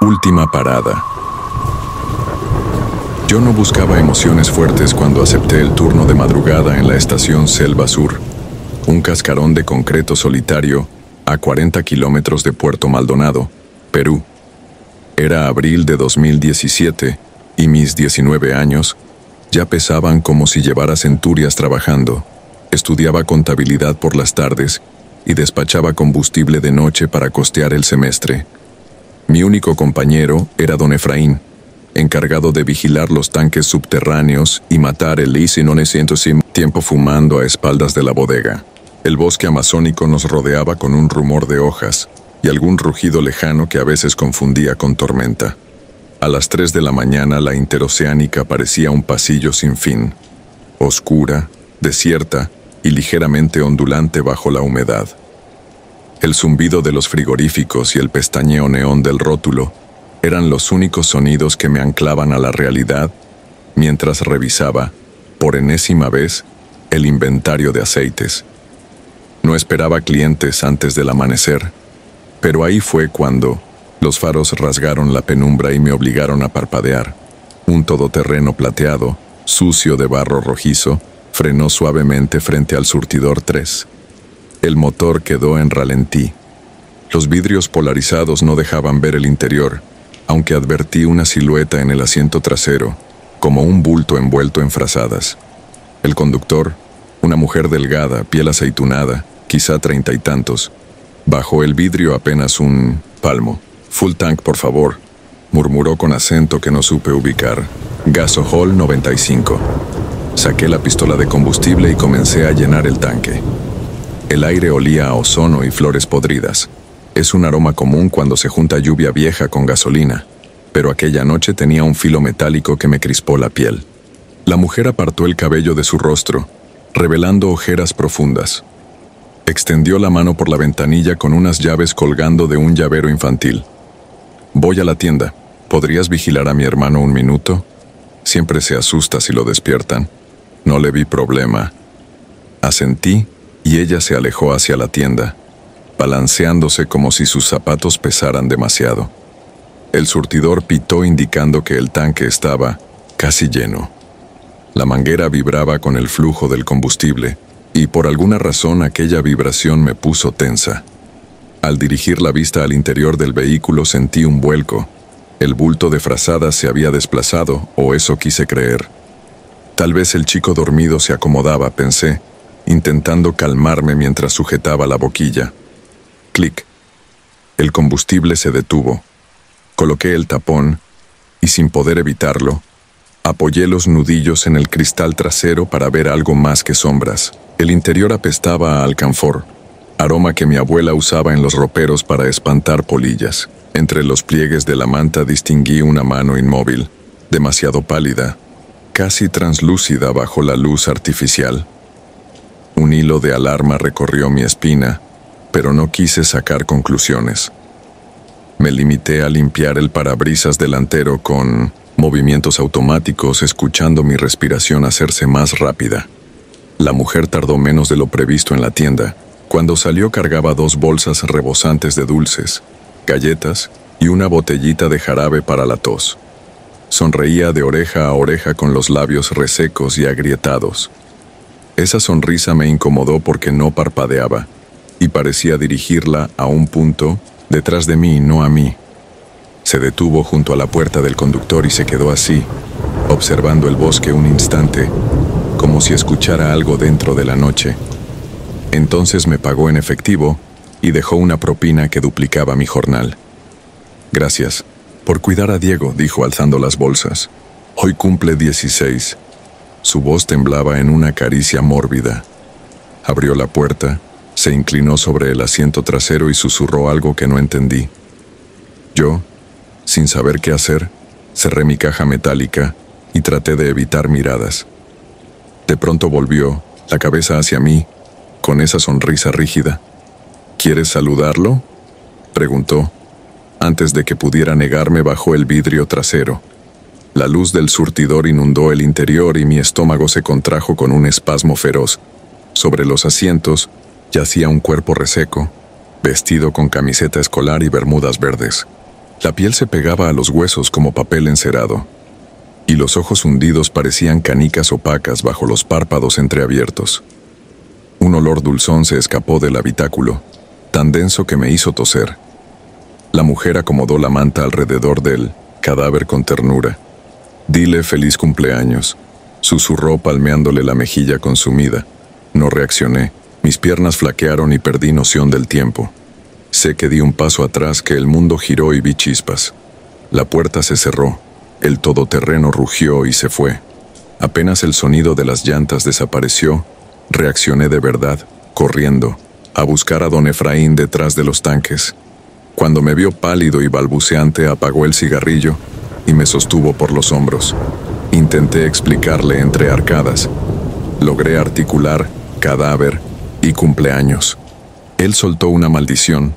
Última parada. Yo no buscaba emociones fuertes cuando acepté el turno de madrugada en la estación Selva Sur, un cascarón de concreto solitario a 40 kilómetros de Puerto Maldonado, Perú. Era abril de 2017 y mis 19 años ya pesaban como si llevara centurias trabajando. Estudiaba contabilidad por las tardes y despachaba combustible de noche para costear el semestre. Mi único compañero era don Efraín, encargado de vigilar los tanques subterráneos y matar el tiempo fumando a espaldas de la bodega. El bosque amazónico nos rodeaba con un rumor de hojas y algún rugido lejano que a veces confundía con tormenta. A las 3 de la mañana la interoceánica parecía un pasillo sin fin, oscura, desierta y ligeramente ondulante bajo la humedad. El zumbido de los frigoríficos y el pestañeo neón del rótulo eran los únicos sonidos que me anclaban a la realidad mientras revisaba, por enésima vez, el inventario de aceites. No esperaba clientes antes del amanecer, pero ahí fue cuando los faros rasgaron la penumbra y me obligaron a parpadear. Un todoterreno plateado, sucio de barro rojizo, frenó suavemente frente al surtidor 3. El motor quedó en ralentí. Los vidrios polarizados no dejaban ver el interior, aunque advertí una silueta en el asiento trasero, como un bulto envuelto en frazadas. El conductor, una mujer delgada, piel aceitunada, quizá 30 y tantos, bajó el vidrio apenas un palmo. «Full tank, por favor», murmuró con acento que no supe ubicar. «Gasohol 95». Saqué la pistola de combustible y comencé a llenar el tanque. El aire olía a ozono y flores podridas. Es un aroma común cuando se junta lluvia vieja con gasolina, pero aquella noche tenía un filo metálico que me crispó la piel. La mujer apartó el cabello de su rostro, revelando ojeras profundas. Extendió la mano por la ventanilla con unas llaves colgando de un llavero infantil. «Voy a la tienda. ¿Podrías vigilar a mi hermano un minuto? Siempre se asusta si lo despiertan». No le vi problema. Asentí y ella se alejó hacia la tienda, balanceándose como si sus zapatos pesaran demasiado. El surtidor pitó indicando que el tanque estaba casi lleno. La manguera vibraba con el flujo del combustible y por alguna razón aquella vibración me puso tensa. Al dirigir la vista al interior del vehículo sentí un vuelco. El bulto de frazadas se había desplazado, o eso quise creer. Tal vez el chico dormido se acomodaba, pensé, intentando calmarme mientras sujetaba la boquilla. Clic. El combustible se detuvo. Coloqué el tapón y, sin poder evitarlo, apoyé los nudillos en el cristal trasero para ver algo más que sombras. El interior apestaba a alcanfor, aroma que mi abuela usaba en los roperos para espantar polillas. Entre los pliegues de la manta distinguí una mano inmóvil, demasiado pálida, casi translúcida bajo la luz artificial. Un hilo de alarma recorrió mi espina, pero no quise sacar conclusiones. Me limité a limpiar el parabrisas delantero con movimientos automáticos, escuchando mi respiración hacerse más rápida. La mujer tardó menos de lo previsto en la tienda. Cuando salió cargaba 2 bolsas rebosantes de dulces, galletas y una botellita de jarabe para la tos. Sonreía de oreja a oreja con los labios resecos y agrietados. Esa sonrisa me incomodó porque no parpadeaba y parecía dirigirla a un punto detrás de mí, no a mí. Se detuvo junto a la puerta del conductor y se quedó así, observando el bosque un instante, como si escuchara algo dentro de la noche. Entonces me pagó en efectivo y dejó una propina que duplicaba mi jornal. «Gracias por cuidar a Diego», dijo alzando las bolsas. «Hoy cumple 16». Su voz temblaba en una caricia mórbida. Abrió la puerta, se inclinó sobre el asiento trasero y susurró algo que no entendí. Yo, sin saber qué hacer, cerré mi caja metálica y traté de evitar miradas. De pronto volvió, la cabeza hacia mí, con esa sonrisa rígida. «¿Quieres saludarlo?», preguntó. Antes de que pudiera negarme, bajó el vidrio trasero. La luz del surtidor inundó el interior y mi estómago se contrajo con un espasmo feroz. Sobre los asientos yacía un cuerpo reseco, vestido con camiseta escolar y bermudas verdes. La piel se pegaba a los huesos como papel encerado, y los ojos hundidos parecían canicas opacas bajo los párpados entreabiertos. Un olor dulzón se escapó del habitáculo, tan denso que me hizo toser. La mujer acomodó la manta alrededor del cadáver con ternura. «Dile feliz cumpleaños», susurró palmeándole la mejilla consumida. No reaccioné. Mis piernas flaquearon y perdí noción del tiempo. Sé que di un paso atrás, que el mundo giró y vi chispas. La puerta se cerró, el todoterreno rugió y se fue. Apenas el sonido de las llantas desapareció, reaccioné de verdad, corriendo, a buscar a don Efraín detrás de los tanques. Cuando me vio pálido y balbuceante, apagó el cigarrillo y me sostuvo por los hombros. Intenté explicarle entre arcadas. Logré articular cadáver y cumpleaños. Él soltó una maldición,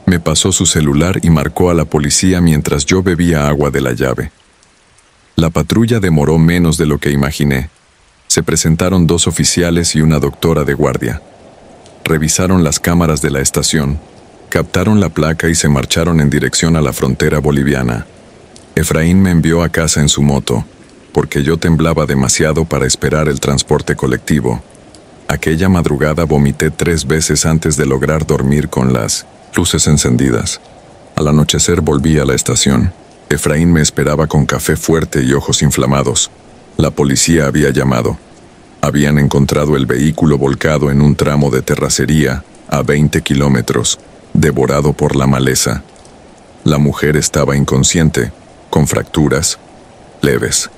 me pasó su celular y marcó a la policía mientras yo bebía agua de la llave. La patrulla demoró menos de lo que imaginé. Se presentaron 2 oficiales y una doctora de guardia. Revisaron las cámaras de la estación, captaron la placa y se marcharon en dirección a la frontera boliviana. Efraín me envió a casa en su moto, porque yo temblaba demasiado para esperar el transporte colectivo. Aquella madrugada vomité 3 veces antes de lograr dormir con las luces encendidas. Al anochecer volví a la estación. Efraín me esperaba con café fuerte y ojos inflamados. La policía había llamado. Habían encontrado el vehículo volcado en un tramo de terracería a 20 kilómetros, devorado por la maleza. La mujer estaba inconsciente, con fracturas leves.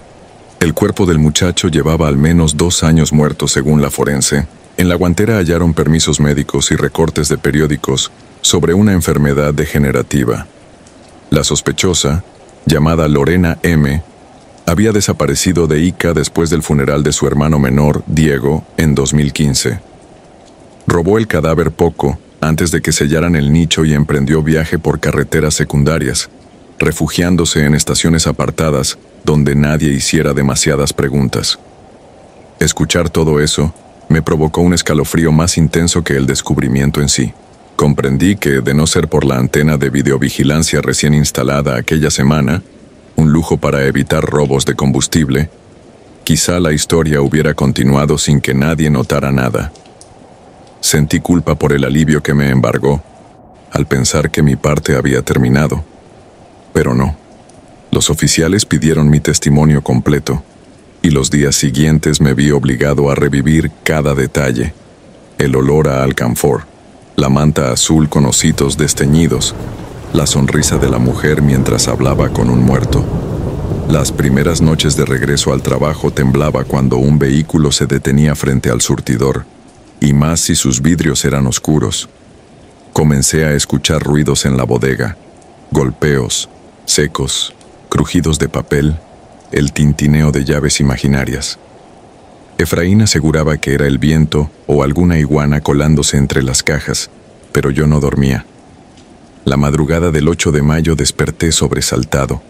El cuerpo del muchacho llevaba al menos 2 años muerto según la forense. En la guantera hallaron permisos médicos y recortes de periódicos sobre una enfermedad degenerativa. La sospechosa, llamada Lorena M., había desaparecido de Ica después del funeral de su hermano menor, Diego, en 2015. Robó el cadáver poco antes de que sellaran el nicho y emprendió viaje por carreteras secundarias, refugiándose en estaciones apartadas donde nadie hiciera demasiadas preguntas. Escuchar todo eso me provocó un escalofrío más intenso que el descubrimiento en sí. Comprendí que, de no ser por la antena de videovigilancia recién instalada aquella semana, un lujo para evitar robos de combustible, quizá la historia hubiera continuado sin que nadie notara nada. Sentí culpa por el alivio que me embargó, al pensar que mi parte había terminado. Pero no. Los oficiales pidieron mi testimonio completo, y los días siguientes me vi obligado a revivir cada detalle. El olor a alcanfor, la manta azul con ositos desteñidos, la sonrisa de la mujer mientras hablaba con un muerto. Las primeras noches de regreso al trabajo temblaba cuando un vehículo se detenía frente al surtidor, y más si sus vidrios eran oscuros. Comencé a escuchar ruidos en la bodega, golpeos secos, crujidos de papel, el tintineo de llaves imaginarias. Efraín aseguraba que era el viento o alguna iguana colándose entre las cajas, pero yo no dormía. La madrugada del 8 de mayo desperté sobresaltado.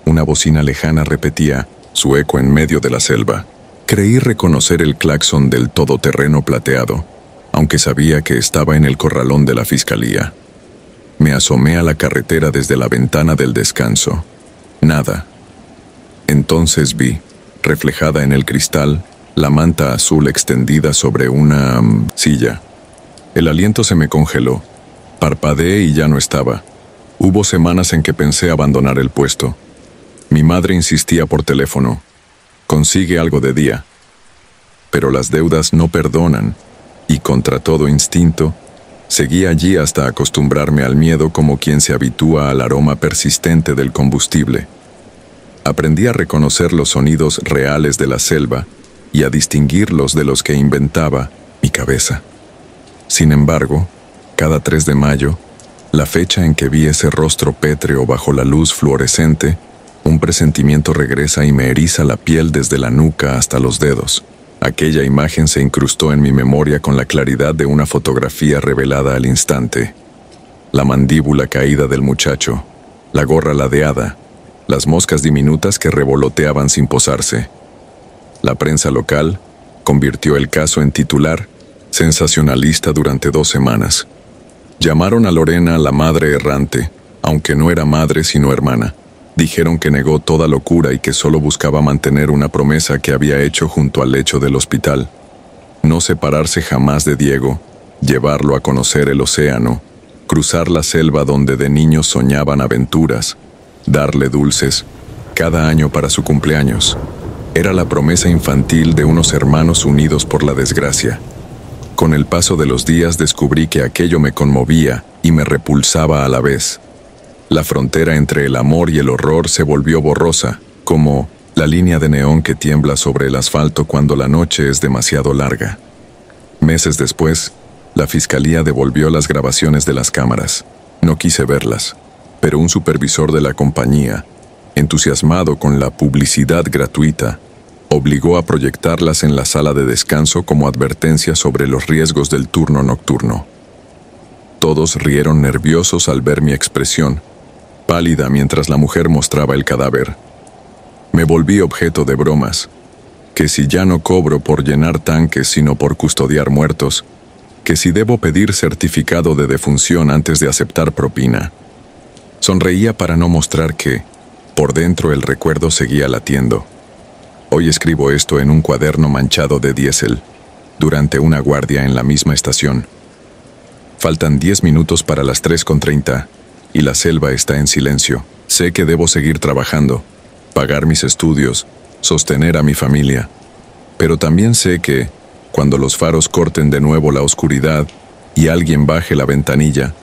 Una bocina lejana repetía su eco en medio de la selva. Creí reconocer el claxon del todoterreno plateado, aunque sabía que estaba en el corralón de la fiscalía. Me asomé a la carretera desde la ventana del descanso. Nada. Entonces vi, reflejada en el cristal, la manta azul extendida sobre una silla. El aliento se me congeló. Parpadeé y ya no estaba. Hubo semanas en que pensé abandonar el puesto. Mi madre insistía por teléfono. Consigue algo de día. Pero las deudas no perdonan, y contra todo instinto, seguí allí hasta acostumbrarme al miedo como quien se habitúa al aroma persistente del combustible. Aprendí a reconocer los sonidos reales de la selva y a distinguirlos de los que inventaba mi cabeza. Sin embargo, cada 3 de mayo, la fecha en que vi ese rostro pétreo bajo la luz fluorescente, un presentimiento regresa y me eriza la piel desde la nuca hasta los dedos. Aquella imagen se incrustó en mi memoria con la claridad de una fotografía revelada al instante. La mandíbula caída del muchacho, la gorra ladeada, las moscas diminutas que revoloteaban sin posarse. La prensa local convirtió el caso en titular sensacionalista durante 2 semanas. Llamaron a Lorena la madre errante, aunque no era madre sino hermana. Dijeron que negó toda locura y que solo buscaba mantener una promesa que había hecho junto al lecho del hospital. No separarse jamás de Diego, llevarlo a conocer el océano, cruzar la selva donde de niños soñaban aventuras, darle dulces, cada año para su cumpleaños. Era la promesa infantil de unos hermanos unidos por la desgracia. Con el paso de los días descubrí que aquello me conmovía y me repulsaba a la vez. La frontera entre el amor y el horror se volvió borrosa, como la línea de neón que tiembla sobre el asfalto cuando la noche es demasiado larga. Meses después, la fiscalía devolvió las grabaciones de las cámaras. No quise verlas, pero un supervisor de la compañía, entusiasmado con la publicidad gratuita, obligó a proyectarlas en la sala de descanso como advertencia sobre los riesgos del turno nocturno. Todos rieron nerviosos al ver mi expresión, pálida mientras la mujer mostraba el cadáver. Me volví objeto de bromas, que si ya no cobro por llenar tanques sino por custodiar muertos, que si debo pedir certificado de defunción antes de aceptar propina. Sonreía para no mostrar que, por dentro, el recuerdo seguía latiendo. Hoy escribo esto en un cuaderno manchado de diésel, durante una guardia en la misma estación. Faltan 10 minutos para las 3:30 y la selva está en silencio. Sé que debo seguir trabajando, pagar mis estudios, sostener a mi familia. Pero también sé que, cuando los faros corten de nuevo la oscuridad y alguien baje la ventanilla,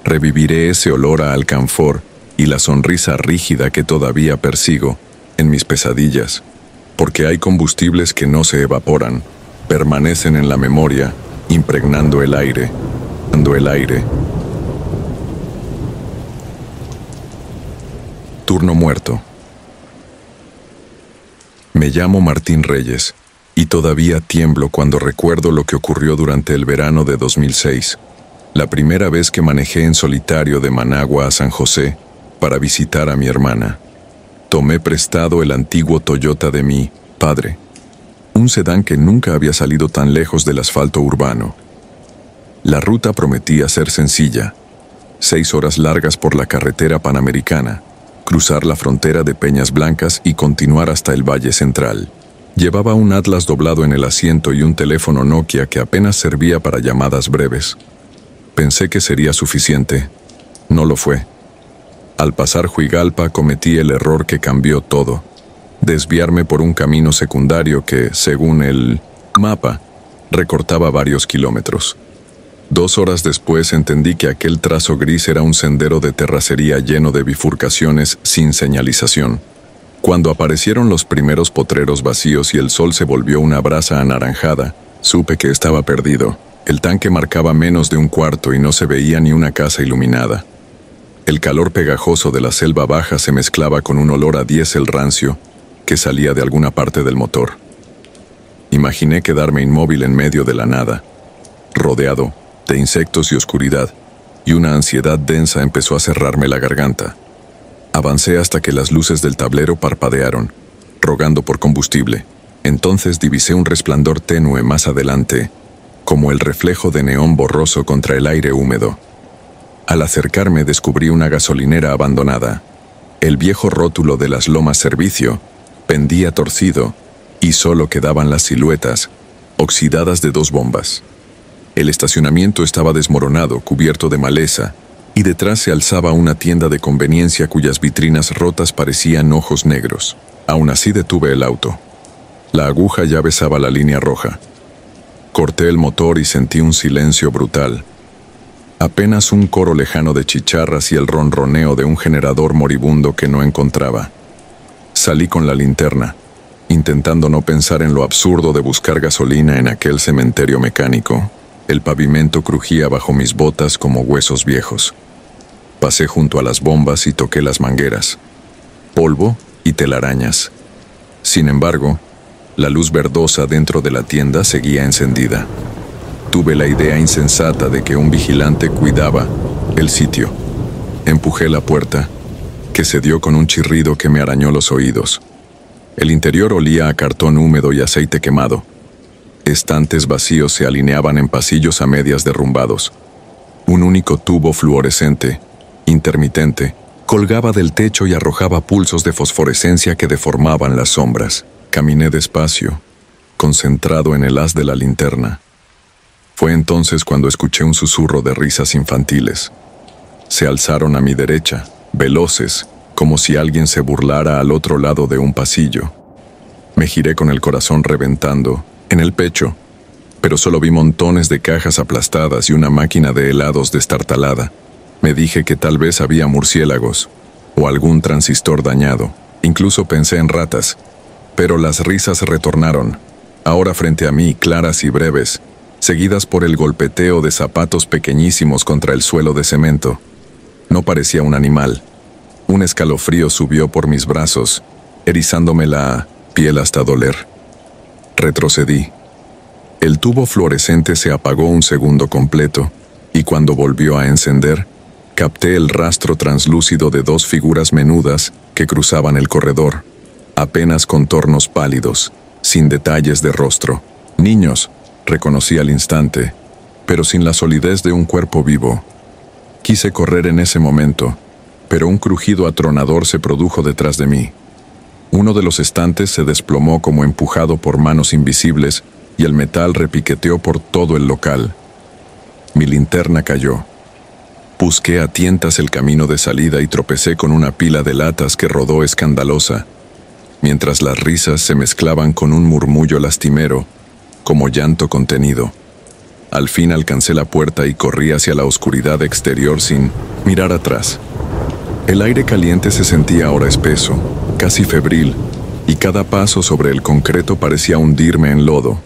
reviviré ese olor a alcanfor y la sonrisa rígida que todavía persigo en mis pesadillas, porque hay combustibles que no se evaporan, permanecen en la memoria, impregnando el aire, dando el aire. Turno muerto. Me llamo Martín Reyes, y todavía tiemblo cuando recuerdo lo que ocurrió durante el verano de 2006, la primera vez que manejé en solitario de Managua a San José para visitar a mi hermana. Tomé prestado el antiguo Toyota de mi padre, un sedán que nunca había salido tan lejos del asfalto urbano. La ruta prometía ser sencilla: 6 horas largas por la carretera panamericana, cruzar la frontera de Peñas Blancas y continuar hasta el Valle Central. Llevaba un atlas doblado en el asiento y un teléfono Nokia que apenas servía para llamadas breves. Pensé que sería suficiente. No lo fue. Al pasar Huigalpa cometí el error que cambió todo: desviarme por un camino secundario que, según el mapa, recortaba varios kilómetros. 2 horas después entendí que aquel trazo gris era un sendero de terracería lleno de bifurcaciones sin señalización. Cuando aparecieron los primeros potreros vacíos y el sol se volvió una brasa anaranjada, supe que estaba perdido. El tanque marcaba menos de un cuarto y no se veía ni una casa iluminada. El calor pegajoso de la selva baja se mezclaba con un olor a diésel rancio que salía de alguna parte del motor. Imaginé quedarme inmóvil en medio de la nada, rodeado de insectos y oscuridad, y una ansiedad densa empezó a cerrarme la garganta. Avancé hasta que las luces del tablero parpadearon, rogando por combustible. Entonces divisé un resplandor tenue más adelante, como el reflejo de neón borroso contra el aire húmedo. Al acercarme descubrí una gasolinera abandonada. El viejo rótulo de las Lomas Servicio pendía torcido y solo quedaban las siluetas, oxidadas de 2 bombas. El estacionamiento estaba desmoronado, cubierto de maleza, y detrás se alzaba una tienda de conveniencia cuyas vitrinas rotas parecían ojos negros. Aún así detuve el auto. La aguja ya besaba la línea roja. Corté el motor y sentí un silencio brutal. Apenas un coro lejano de chicharras y el ronroneo de un generador moribundo que no encontraba. Salí con la linterna, intentando no pensar en lo absurdo de buscar gasolina en aquel cementerio mecánico. El pavimento crujía bajo mis botas como huesos viejos. Pasé junto a las bombas y toqué las mangueras. Polvo y telarañas. Sin embargo, la luz verdosa dentro de la tienda seguía encendida. Tuve la idea insensata de que un vigilante cuidaba el sitio. Empujé la puerta, que cedió con un chirrido que me arañó los oídos. El interior olía a cartón húmedo y aceite quemado. Estantes vacíos se alineaban en pasillos a medias derrumbados. Un único tubo fluorescente, intermitente, colgaba del techo y arrojaba pulsos de fosforescencia que deformaban las sombras. Caminé despacio, concentrado en el haz de la linterna. Fue entonces cuando escuché un susurro de risas infantiles. Se alzaron a mi derecha, veloces, como si alguien se burlara al otro lado de un pasillo. Me giré con el corazón reventando, en el pecho, pero solo vi montones de cajas aplastadas y una máquina de helados destartalada. Me dije que tal vez había murciélagos, o algún transistor dañado. Incluso pensé en ratas, pero las risas retornaron, ahora frente a mí, claras y breves, seguidas por el golpeteo de zapatos pequeñísimos contra el suelo de cemento. No parecía un animal. Un escalofrío subió por mis brazos, erizándome la piel hasta doler. Retrocedí. El tubo fluorescente se apagó un segundo completo, y cuando volvió a encender, capté el rastro translúcido de dos figuras menudas que cruzaban el corredor, apenas contornos pálidos, sin detalles de rostro. Niños, reconocí al instante, pero sin la solidez de un cuerpo vivo. Quise correr en ese momento, pero un crujido atronador se produjo detrás de mí. Uno de los estantes se desplomó como empujado por manos invisibles y el metal repiqueteó por todo el local. Mi linterna cayó. Busqué a tientas el camino de salida y tropecé con una pila de latas que rodó escandalosa, mientras las risas se mezclaban con un murmullo lastimero, como llanto contenido. Al fin alcancé la puerta y corrí hacia la oscuridad exterior sin mirar atrás. El aire caliente se sentía ahora espeso, casi febril, y cada paso sobre el concreto parecía hundirme en lodo.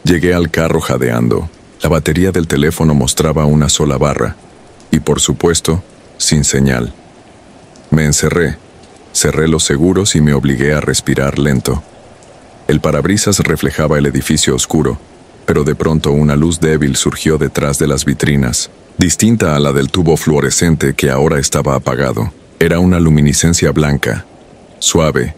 Llegué al carro jadeando. La batería del teléfono mostraba una sola barra, y por supuesto, sin señal. Me encerré, cerré los seguros y me obligué a respirar lento. El parabrisas reflejaba el edificio oscuro, pero de pronto una luz débil surgió detrás de las vitrinas, distinta a la del tubo fluorescente que ahora estaba apagado. Era una luminiscencia blanca, suave,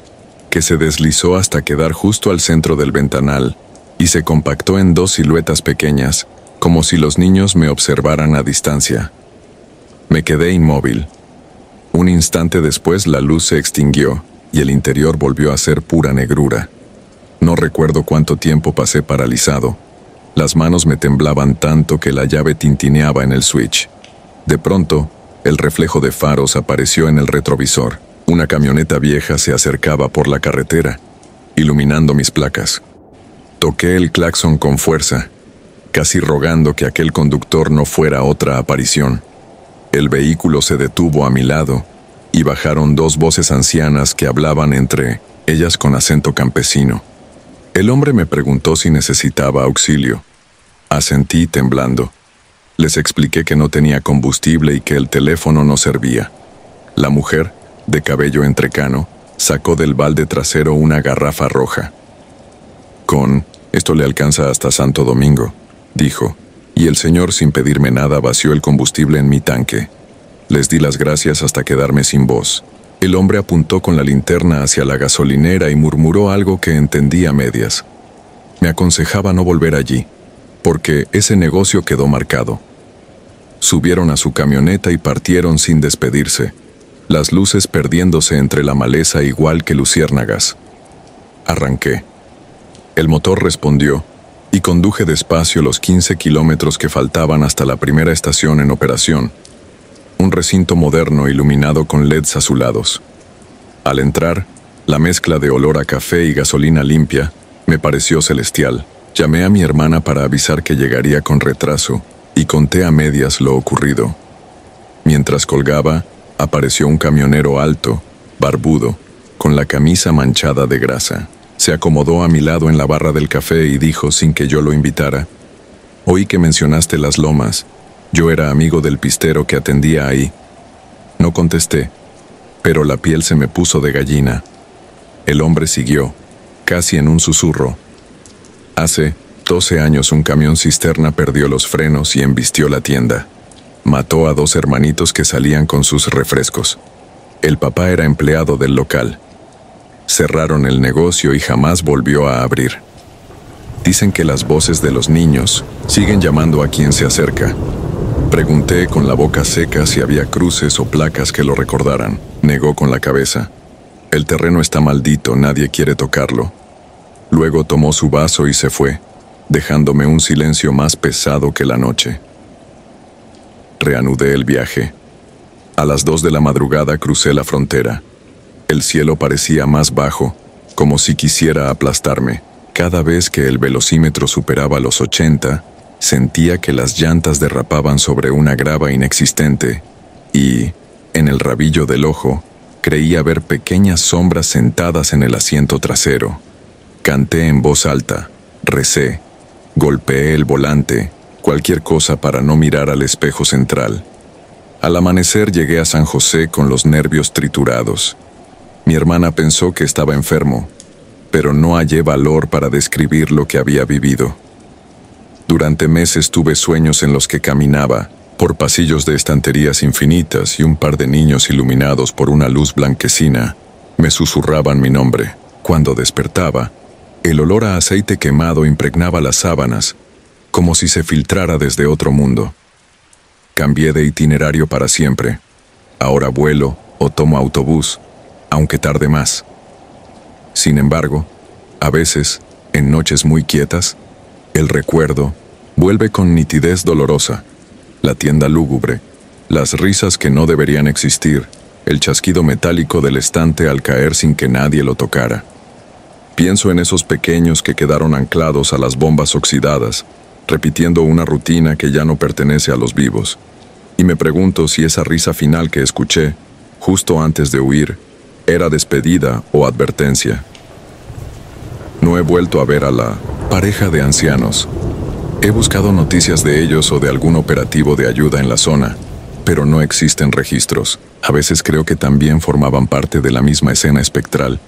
que se deslizó hasta quedar justo al centro del ventanal y se compactó en dos siluetas pequeñas, como si los niños me observaran a distancia. Me quedé inmóvil. Un instante después la luz se extinguió y el interior volvió a ser pura negrura. No recuerdo cuánto tiempo pasé paralizado. Las manos me temblaban tanto que la llave tintineaba en el switch. De pronto, el reflejo de faros apareció en el retrovisor. Una camioneta vieja se acercaba por la carretera, iluminando mis placas. Toqué el claxon con fuerza, casi rogando que aquel conductor no fuera otra aparición. El vehículo se detuvo a mi lado y bajaron dos voces ancianas que hablaban entre ellas con acento campesino. El hombre me preguntó si necesitaba auxilio. Asentí temblando. Les expliqué que no tenía combustible y que el teléfono no servía. La mujer, de cabello entrecano, sacó del balde trasero una garrafa roja. Esto le alcanza hasta Santo Domingo, dijo, y el señor sin pedirme nada vació el combustible en mi tanque. Les di las gracias hasta quedarme sin voz. El hombre apuntó con la linterna hacia la gasolinera y murmuró algo que entendí a medias. Me aconsejaba no volver allí, porque ese negocio quedó marcado. Subieron a su camioneta y partieron sin despedirse, las luces perdiéndose entre la maleza igual que luciérnagas. Arranqué. El motor respondió, y conduje despacio los 15 kilómetros que faltaban hasta la primera estación en operación, un recinto moderno iluminado con LEDs azulados. Al entrar, la mezcla de olor a café y gasolina limpia me pareció celestial. Llamé a mi hermana para avisar que llegaría con retraso y conté a medias lo ocurrido. Mientras colgaba, apareció un camionero alto, barbudo, con la camisa manchada de grasa. Se acomodó a mi lado en la barra del café y dijo sin que yo lo invitara: «Oí que mencionaste las lomas. Yo era amigo del pistero que atendía ahí». No contesté, pero la piel se me puso de gallina. El hombre siguió, casi en un susurro. «Hace 12 años un camión cisterna perdió los frenos y embistió la tienda. Mató a 2 hermanitos que salían con sus refrescos. El papá era empleado del local. Cerraron el negocio y jamás volvió a abrir. Dicen que las voces de los niños siguen llamando a quien se acerca. Pregunté con la boca seca si había cruces o placas que lo recordaran. Negó con la cabeza. El terreno está maldito, nadie quiere tocarlo. Luego tomó su vaso y se fue, dejándome un silencio más pesado que la noche. Reanudé el viaje. A las 2 de la madrugada crucé la frontera. El cielo parecía más bajo, como si quisiera aplastarme. Cada vez que el velocímetro superaba los 80, sentía que las llantas derrapaban sobre una grava inexistente y, en el rabillo del ojo, creía ver pequeñas sombras sentadas en el asiento trasero. Canté en voz alta, recé, golpeé el volante, cualquier cosa para no mirar al espejo central. Al amanecer llegué a San José con los nervios triturados. Mi hermana pensó que estaba enfermo, pero no hallé valor para describir lo que había vivido. Durante meses tuve sueños en los que caminaba por pasillos de estanterías infinitas y un par de niños iluminados por una luz blanquecina me susurraban mi nombre. Cuando despertaba, el olor a aceite quemado impregnaba las sábanas, como si se filtrara desde otro mundo. Cambié de itinerario para siempre. Ahora vuelo o tomo autobús, aunque tarde más. Sin embargo, a veces, en noches muy quietas, el recuerdo vuelve con nitidez dolorosa. La tienda lúgubre, las risas que no deberían existir, el chasquido metálico del estante al caer sin que nadie lo tocara. Pienso en esos pequeños que quedaron anclados a las bombas oxidadas, repitiendo una rutina que ya no pertenece a los vivos. Y me pregunto si esa risa final que escuché, justo antes de huir, era despedida o advertencia. No he vuelto a ver a la pareja de ancianos. He buscado noticias de ellos o de algún operativo de ayuda en la zona, pero no existen registros. A veces creo que también formaban parte de la misma escena espectral,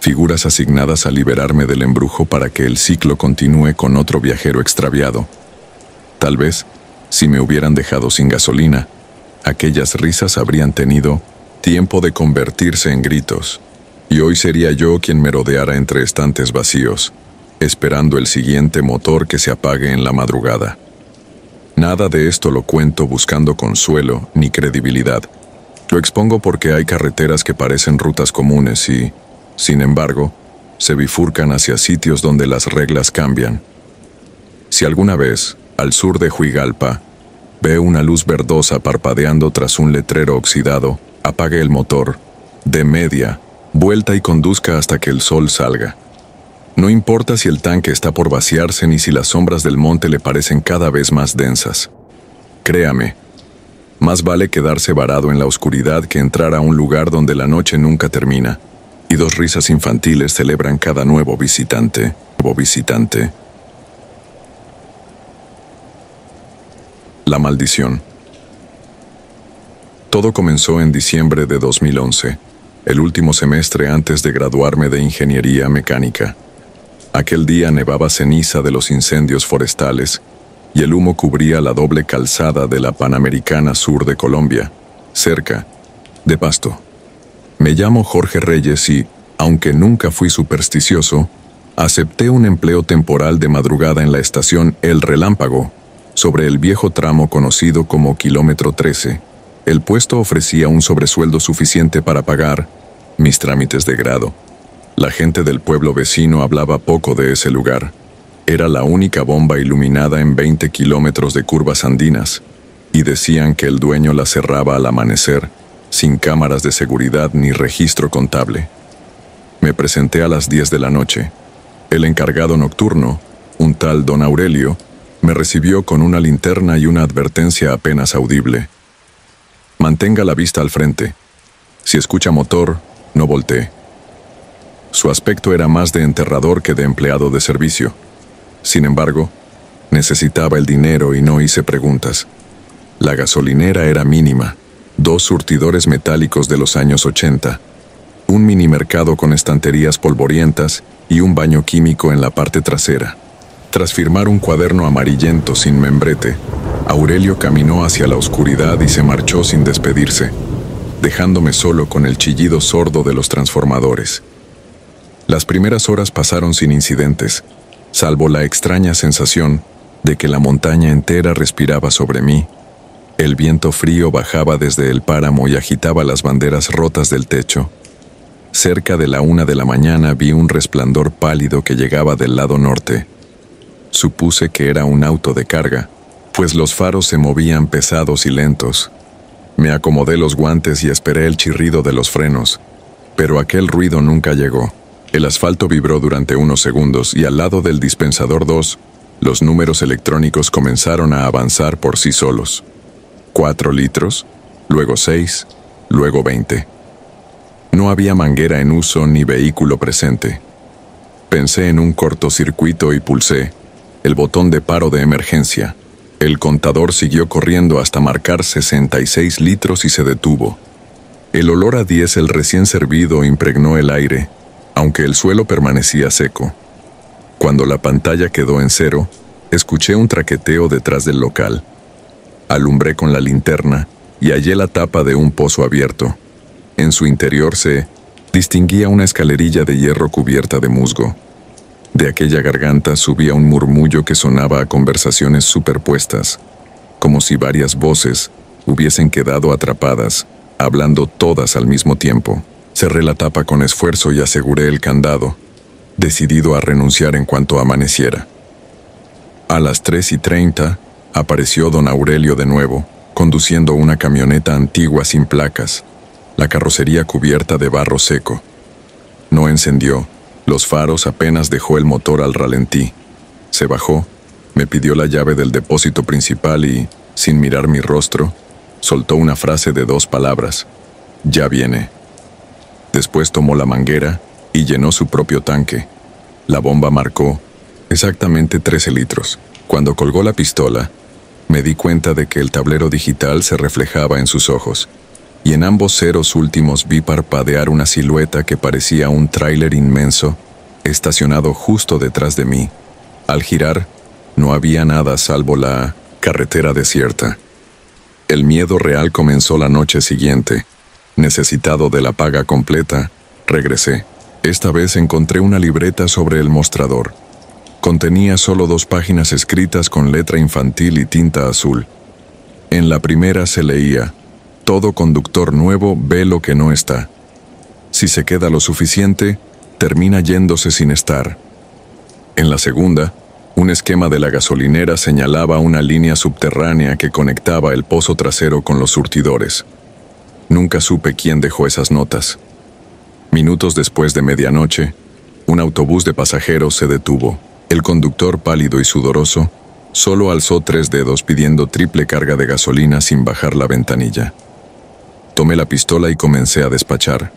figuras asignadas a liberarme del embrujo para que el ciclo continúe con otro viajero extraviado. Tal vez, si me hubieran dejado sin gasolina, aquellas risas habrían tenido tiempo de convertirse en gritos, y hoy sería yo quien merodeara entre estantes vacíos, esperando el siguiente motor que se apague en la madrugada. Nada de esto lo cuento buscando consuelo ni credibilidad. Lo expongo porque hay carreteras que parecen rutas comunes y, sin embargo, se bifurcan hacia sitios donde las reglas cambian. Si alguna vez, al sur de Huigalpa, ve una luz verdosa parpadeando tras un letrero oxidado, apague el motor, dé media, vuelta y conduzca hasta que el sol salga. No importa si el tanque está por vaciarse ni si las sombras del monte le parecen cada vez más densas. Créame, más vale quedarse varado en la oscuridad que entrar a un lugar donde la noche nunca termina, y 2 risas infantiles celebran cada nuevo visitante. La maldición. Todo comenzó en diciembre de 2011, el último semestre antes de graduarme de ingeniería mecánica. Aquel día nevaba ceniza de los incendios forestales y el humo cubría la doble calzada de la Panamericana Sur de Colombia, cerca de Pasto. Me llamo Jorge Reyes y, aunque nunca fui supersticioso, acepté un empleo temporal de madrugada en la estación El Relámpago, sobre el viejo tramo conocido como Kilómetro 13. El puesto ofrecía un sobresueldo suficiente para pagar mis trámites de grado. La gente del pueblo vecino hablaba poco de ese lugar. Era la única bomba iluminada en 20 kilómetros de curvas andinas, y decían que el dueño la cerraba al amanecer, sin cámaras de seguridad ni registro contable. Me presenté a las 10 de la noche. El encargado nocturno, un tal don Aurelio, me recibió con una linterna y una advertencia apenas audible. Mantenga la vista al frente. Si escucha motor, no voltee. Su aspecto era más de enterrador que de empleado de servicio. Sin embargo, necesitaba el dinero y no hice preguntas. La gasolinera era mínima, 2 surtidores metálicos de los años 80, un minimercado con estanterías polvorientas y un baño químico en la parte trasera. Tras firmar un cuaderno amarillento sin membrete, Aurelio caminó hacia la oscuridad y se marchó sin despedirse, dejándome solo con el chillido sordo de los transformadores. Las primeras horas pasaron sin incidentes, salvo la extraña sensación de que la montaña entera respiraba sobre mí, El viento frío bajaba desde el páramo y agitaba las banderas rotas del techo. Cerca de la 1 de la mañana vi un resplandor pálido que llegaba del lado norte. Supuse que era un auto de carga, pues los faros se movían pesados y lentos. Me acomodé los guantes y esperé el chirrido de los frenos, pero aquel ruido nunca llegó. El asfalto vibró durante unos segundos y al lado del dispensador 2, los números electrónicos comenzaron a avanzar por sí solos. 4 litros, luego 6, luego 20. No había manguera en uso ni vehículo presente. Pensé en un cortocircuito y pulsé el botón de paro de emergencia. El contador siguió corriendo hasta marcar 66 litros y se detuvo. El olor a diésel recién servido impregnó el aire, aunque el suelo permanecía seco. Cuando la pantalla quedó en 0, escuché un traqueteo detrás del local. Alumbré con la linterna y hallé la tapa de un pozo abierto. En su interior se distinguía una escalerilla de hierro cubierta de musgo. De aquella garganta subía un murmullo que sonaba a conversaciones superpuestas, como si varias voces hubiesen quedado atrapadas, hablando todas al mismo tiempo. Cerré la tapa con esfuerzo y aseguré el candado, decidido a renunciar en cuanto amaneciera. A las 3:30 apareció don Aurelio de nuevo, conduciendo una camioneta antigua sin placas, la carrocería cubierta de barro seco. No encendió, los faros apenas dejó el motor al ralentí. Se bajó, me pidió la llave del depósito principal y, sin mirar mi rostro, soltó una frase de 2 palabras: «Ya viene». Después tomó la manguera y llenó su propio tanque. La bomba marcó exactamente 13 litros. Cuando colgó la pistola, me di cuenta de que el tablero digital se reflejaba en sus ojos, y en ambos ceros últimos vi parpadear una silueta que parecía un tráiler inmenso, estacionado justo detrás de mí. Al girar, no había nada salvo la carretera desierta. El miedo real comenzó la noche siguiente. Necesitado de la paga completa, regresé. Esta vez encontré una libreta sobre el mostrador. Contenía solo 2 páginas escritas con letra infantil y tinta azul. En la primera se leía: «Todo conductor nuevo ve lo que no está. Si se queda lo suficiente, termina yéndose sin estar». En la segunda, un esquema de la gasolinera señalaba una línea subterránea que conectaba el pozo trasero con los surtidores. Nunca supe quién dejó esas notas. Minutos después de medianoche, un autobús de pasajeros se detuvo. El conductor, pálido y sudoroso, solo alzó 3 dedos pidiendo triple carga de gasolina sin bajar la ventanilla. Tomé la pistola y comencé a despachar.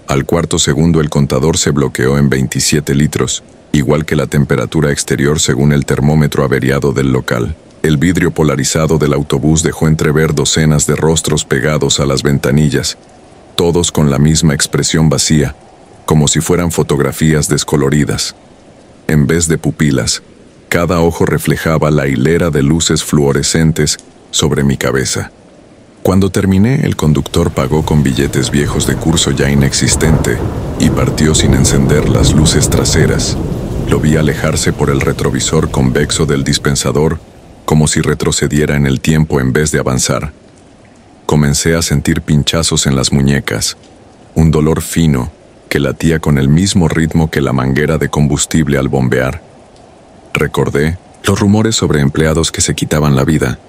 Al cuarto segundo el contador se bloqueó en 27 litros, igual que la temperatura exterior según el termómetro averiado del local. El vidrio polarizado del autobús dejó entrever docenas de rostros pegados a las ventanillas, todos con la misma expresión vacía, como si fueran fotografías descoloridas. En vez de pupilas, cada ojo reflejaba la hilera de luces fluorescentes sobre mi cabeza. Cuando terminé, el conductor pagó con billetes viejos de curso ya inexistente y partió sin encender las luces traseras. Lo vi alejarse por el retrovisor convexo del dispensador, como si retrocediera en el tiempo en vez de avanzar. Comencé a sentir pinchazos en las muñecas, un dolor fino que latía con el mismo ritmo que la manguera de combustible al bombear. Recordé los rumores sobre empleados que se quitaban la vida,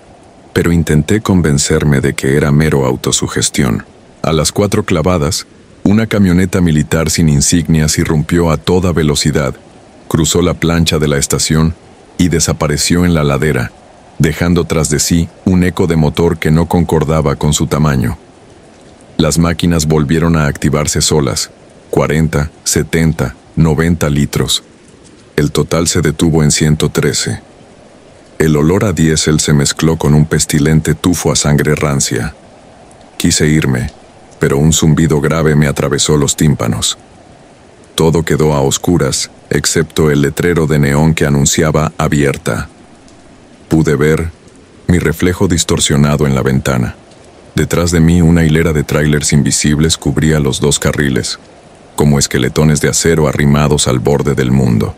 pero intenté convencerme de que era mero autosugestión. A las 4 clavadas, una camioneta militar sin insignias irrumpió a toda velocidad, cruzó la plancha de la estación y desapareció en la ladera, dejando tras de sí un eco de motor que no concordaba con su tamaño. Las máquinas volvieron a activarse solas, 40, 70, 90 litros. El total se detuvo en 113. El olor a diésel se mezcló con un pestilente tufo a sangre rancia. Quise irme, pero un zumbido grave me atravesó los tímpanos. Todo quedó a oscuras, excepto el letrero de neón que anunciaba «Abierta». Pude ver mi reflejo distorsionado en la ventana. Detrás de mí una hilera de tráilers invisibles cubría los 2 carriles, como esqueletones de acero arrimados al borde del mundo.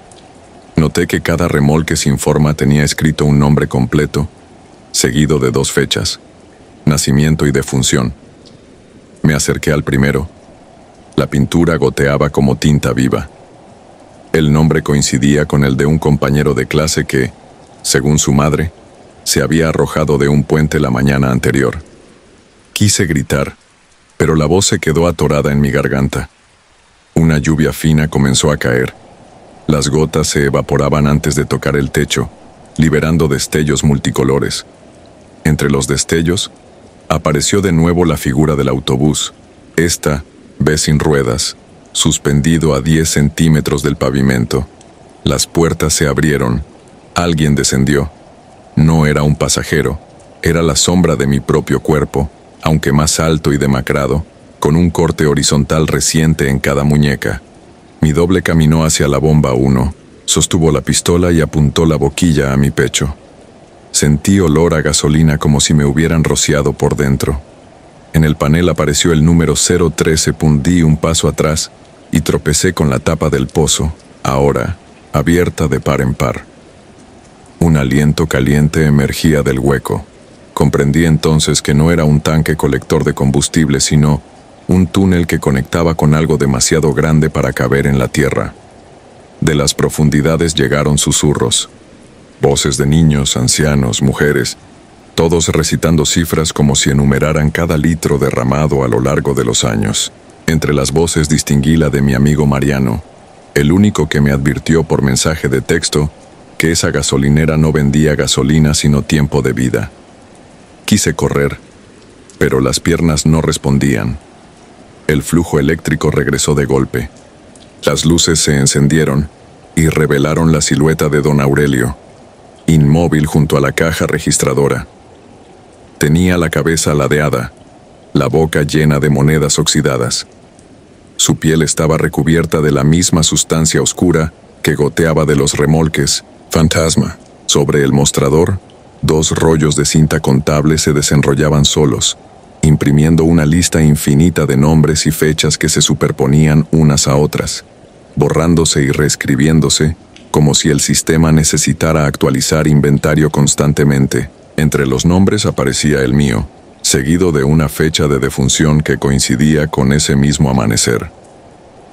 Noté que cada remolque sin forma tenía escrito un nombre completo, seguido de 2 fechas, nacimiento y defunción. Me acerqué al primero. La pintura goteaba como tinta viva. El nombre coincidía con el de un compañero de clase que, según su madre, se había arrojado de un puente la mañana anterior. Quise gritar, pero la voz se quedó atorada en mi garganta. Una lluvia fina comenzó a caer. Las gotas se evaporaban antes de tocar el techo, liberando destellos multicolores. Entre los destellos, apareció de nuevo la figura del autobús, esta vez sin ruedas, suspendido a 10 centímetros del pavimento. Las puertas se abrieron. Alguien descendió. No era un pasajero, era la sombra de mi propio cuerpo, aunque más alto y demacrado, con un corte horizontal reciente en cada muñeca. Mi doble caminó hacia la bomba 1, sostuvo la pistola y apuntó la boquilla a mi pecho. Sentí olor a gasolina como si me hubieran rociado por dentro. En el panel apareció el número 013. Di un paso atrás y tropecé con la tapa del pozo, ahora abierta de par en par. Un aliento caliente emergía del hueco. Comprendí entonces que no era un tanque colector de combustible, sino un túnel que conectaba con algo demasiado grande para caber en la tierra. De las profundidades llegaron susurros. Voces de niños, ancianos, mujeres, todos recitando cifras como si enumeraran cada litro derramado a lo largo de los años. Entre las voces distinguí la de mi amigo Mariano, el único que me advirtió por mensaje de texto que esa gasolinera no vendía gasolina sino tiempo de vida. Quise correr, pero las piernas no respondían. El flujo eléctrico regresó de golpe. Las luces se encendieron y revelaron la silueta de don Aurelio, inmóvil junto a la caja registradora. Tenía la cabeza ladeada, la boca llena de monedas oxidadas. Su piel estaba recubierta de la misma sustancia oscura que goteaba de los remolques. Fantasma. Sobre el mostrador, 2 rollos de cinta contable se desenrollaban solos, imprimiendo una lista infinita de nombres y fechas que se superponían unas a otras, borrándose y reescribiéndose, como si el sistema necesitara actualizar inventario constantemente. Entre los nombres aparecía el mío, seguido de una fecha de defunción que coincidía con ese mismo amanecer.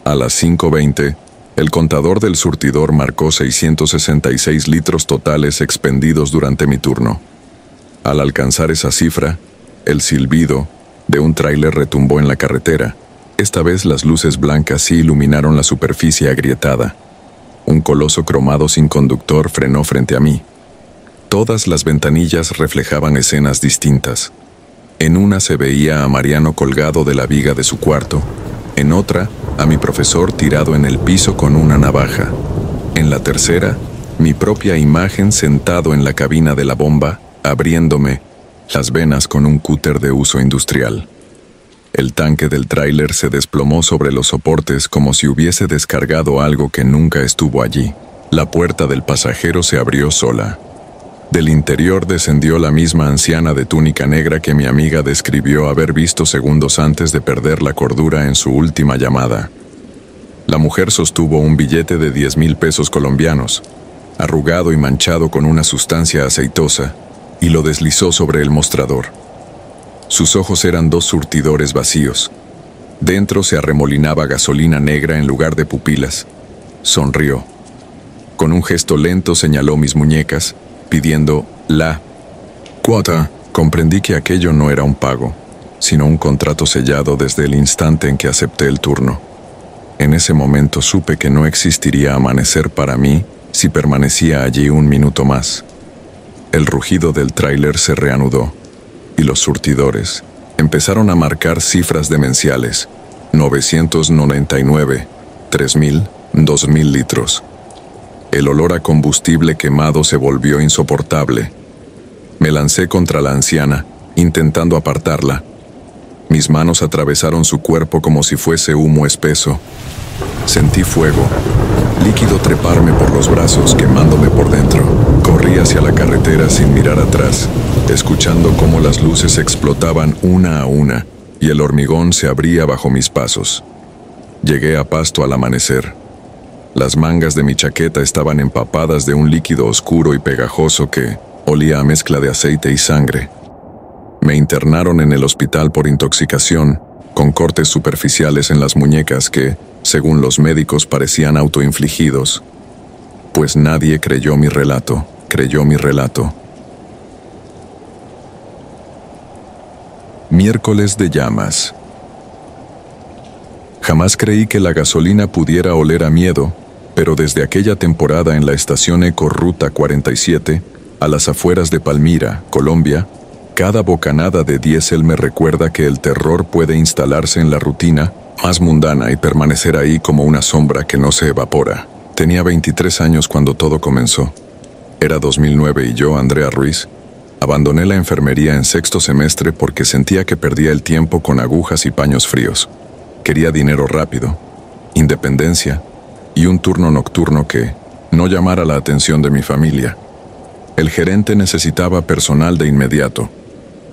A las 5:20, el contador del surtidor marcó 666 litros totales expendidos durante mi turno. Al alcanzar esa cifra, el silbido de un tráiler retumbó en la carretera. Esta vez las luces blancas sí iluminaron la superficie agrietada. Un coloso cromado sin conductor frenó frente a mí. Todas las ventanillas reflejaban escenas distintas. En una se veía a Mariano colgado de la viga de su cuarto, en otra, a mi profesor tirado en el piso con una navaja. En la tercera, mi propia imagen sentado en la cabina de la bomba, abriéndome las venas con un cúter de uso industrial. El tanque del tráiler se desplomó sobre los soportes como si hubiese descargado algo que nunca estuvo allí. La puerta del pasajero se abrió sola. Del interior descendió la misma anciana de túnica negra que mi amiga describió haber visto segundos antes de perder la cordura en su última llamada. La mujer sostuvo un billete de 10,000 pesos colombianos, arrugado y manchado con una sustancia aceitosa, y lo deslizó sobre el mostrador. Sus ojos eran 2 surtidores vacíos. Dentro se arremolinaba gasolina negra en lugar de pupilas. Sonrió. Con un gesto lento señaló mis muñecas, pidiendo la cuota. Comprendí que aquello no era un pago, sino un contrato sellado desde el instante en que acepté el turno. En ese momento supe que no existiría amanecer para mí si permanecía allí un minuto más. El rugido del tráiler se reanudó, y los surtidores empezaron a marcar cifras demenciales: 999, 3,000, 2,000 litros. El olor a combustible quemado se volvió insoportable. Me lancé contra la anciana, intentando apartarla. Mis manos atravesaron su cuerpo como si fuese humo espeso. Sentí fuego, líquido treparme por los brazos, quemándome por dentro. Corrí hacia la carretera sin mirar atrás, escuchando cómo las luces explotaban una a una y el hormigón se abría bajo mis pasos. Llegué a Pasto al amanecer. Las mangas de mi chaqueta estaban empapadas de un líquido oscuro y pegajoso que olía a mezcla de aceite y sangre. Me internaron en el hospital por intoxicación, con cortes superficiales en las muñecas que, según los médicos, parecían autoinfligidos. Pues nadie creyó mi relato. Miércoles de llamas. Jamás creí que la gasolina pudiera oler a miedo, pero desde aquella temporada en la estación Eco Ruta 47, a las afueras de Palmira, Colombia, cada bocanada de diésel me recuerda que el terror puede instalarse en la rutina más mundana y permanecer ahí como una sombra que no se evapora. Tenía 23 años cuando todo comenzó. Era 2009 y yo, Andrea Ruiz, abandoné la enfermería en sexto semestre porque sentía que perdía el tiempo con agujas y paños fríos. Quería dinero rápido, independencia y un turno nocturno que no llamara la atención de mi familia. El gerente necesitaba personal de inmediato.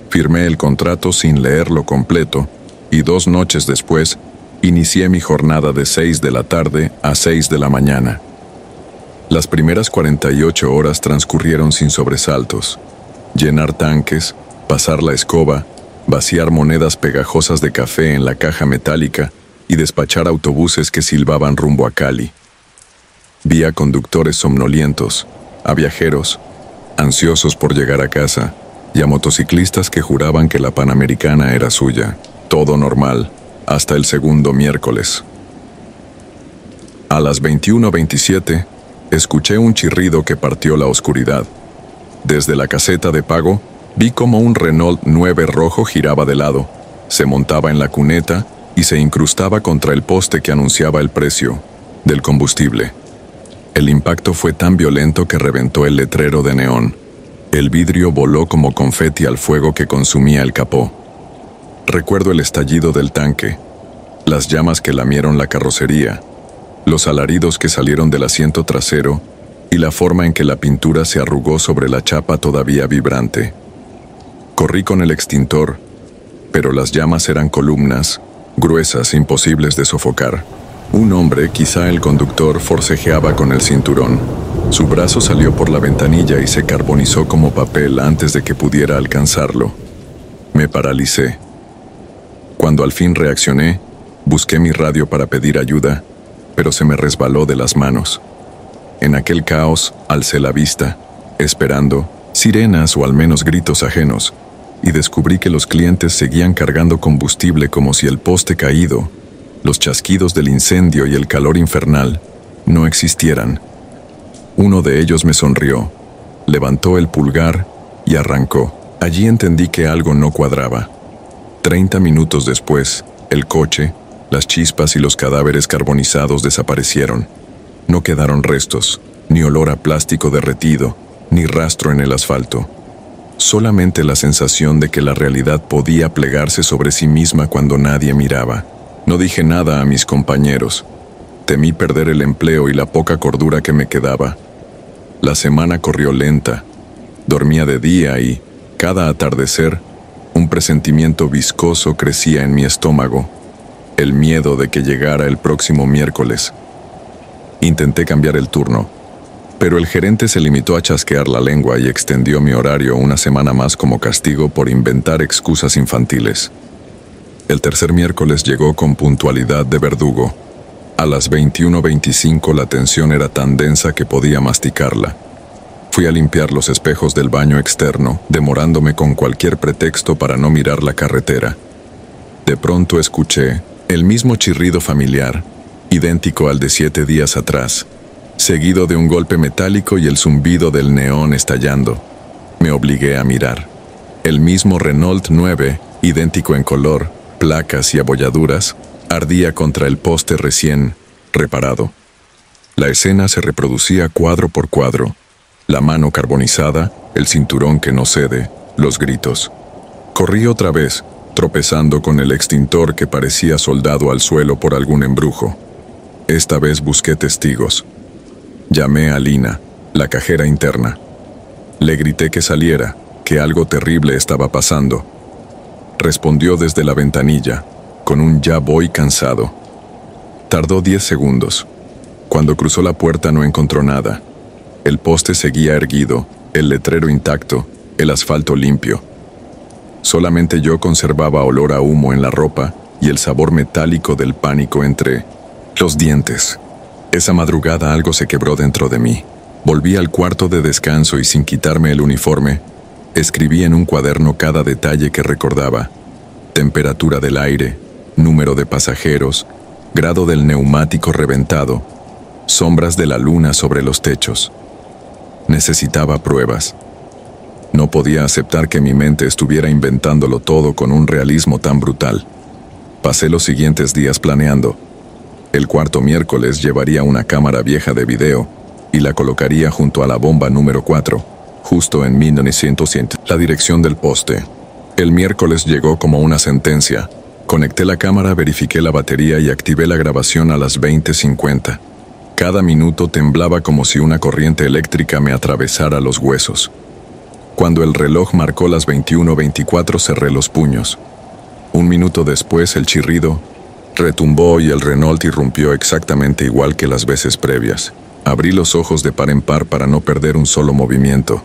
Firmé el contrato sin leerlo completo y 2 noches después inicié mi jornada de 6 de la tarde a 6 de la mañana. Las primeras 48 horas transcurrieron sin sobresaltos. Llenar tanques, pasar la escoba, vaciar monedas pegajosas de café en la caja metálica y despachar autobuses que silbaban rumbo a Cali. Vi a conductores somnolientos, a viajeros, ansiosos por llegar a casa, y a motociclistas que juraban que la Panamericana era suya. Todo normal, hasta el segundo miércoles. A las 21:27, escuché un chirrido que partió la oscuridad. Desde la caseta de pago, vi cómo un Renault 9 rojo giraba de lado, se montaba en la cuneta y se incrustaba contra el poste que anunciaba el precio del combustible. El impacto fue tan violento que reventó el letrero de neón. El vidrio voló como confeti al fuego que consumía el capó. Recuerdo el estallido del tanque, las llamas que lamieron la carrocería, los alaridos que salieron del asiento trasero y la forma en que la pintura se arrugó sobre la chapa todavía vibrante. Corrí con el extintor, pero las llamas eran columnas, gruesas, imposibles de sofocar. Un hombre, quizá el conductor, forcejeaba con el cinturón. Su brazo salió por la ventanilla y se carbonizó como papel antes de que pudiera alcanzarlo. Me paralicé. Cuando al fin reaccioné, busqué mi radio para pedir ayuda, pero se me resbaló de las manos. En aquel caos, alcé la vista, esperando sirenas o al menos gritos ajenos, y descubrí que los clientes seguían cargando combustible como si el poste caído, los chasquidos del incendio y el calor infernal no existieran. Uno de ellos me sonrió, levantó el pulgar y arrancó. Allí entendí que algo no cuadraba. 30 minutos después, el coche, las chispas y los cadáveres carbonizados desaparecieron. No quedaron restos, ni olor a plástico derretido, ni rastro en el asfalto. Solamente la sensación de que la realidad podía plegarse sobre sí misma cuando nadie miraba. No dije nada a mis compañeros. Temí perder el empleo y la poca cordura que me quedaba. La semana corrió lenta. Dormía de día y, cada atardecer, un presentimiento viscoso crecía en mi estómago. El miedo de que llegara el próximo miércoles. Intenté cambiar el turno, pero el gerente se limitó a chasquear la lengua y extendió mi horario una semana más como castigo por inventar excusas infantiles. El tercer miércoles llegó con puntualidad de verdugo. A las 21:25 la tensión era tan densa que podía masticarla. Fui a limpiar los espejos del baño externo, demorándome con cualquier pretexto para no mirar la carretera. De pronto escuché el mismo chirrido familiar, idéntico al de 7 días atrás, seguido de un golpe metálico y el zumbido del neón estallando. Me obligué a mirar. El mismo Renault 9, idéntico en color, placas y abolladuras, ardía contra el poste recién reparado. La escena se reproducía cuadro por cuadro. La mano carbonizada, el cinturón que no cede, los gritos. Corrí otra vez, tropezando con el extintor que parecía soldado al suelo por algún embrujo. Esta vez busqué testigos. Llamé a Lina, la cajera interna. Le grité que saliera, que algo terrible estaba pasando. Respondió desde la ventanilla, con un "ya voy" cansado. Tardó 10 segundos. Cuando cruzó la puerta no encontró nada. El poste seguía erguido, el letrero intacto, el asfalto limpio. Solamente yo conservaba olor a humo en la ropa y el sabor metálico del pánico entre los dientes. Esa madrugada algo se quebró dentro de mí. Volví al cuarto de descanso y sin quitarme el uniforme, escribí en un cuaderno cada detalle que recordaba: temperatura del aire, número de pasajeros, grado del neumático reventado, sombras de la luna sobre los techos. Necesitaba pruebas. No podía aceptar que mi mente estuviera inventándolo todo con un realismo tan brutal. Pasé los siguientes días planeando. El cuarto miércoles llevaría una cámara vieja de video y la colocaría junto a la bomba número 4, justo en 1900, la dirección del poste. El miércoles llegó como una sentencia. Conecté la cámara, verifiqué la batería y activé la grabación a las 20:50. Cada minuto temblaba como si una corriente eléctrica me atravesara los huesos. Cuando el reloj marcó las 21:24 cerré los puños. Un minuto después el chirrido retumbó y el Renault irrumpió exactamente igual que las veces previas. Abrí los ojos de par en par para no perder un solo movimiento.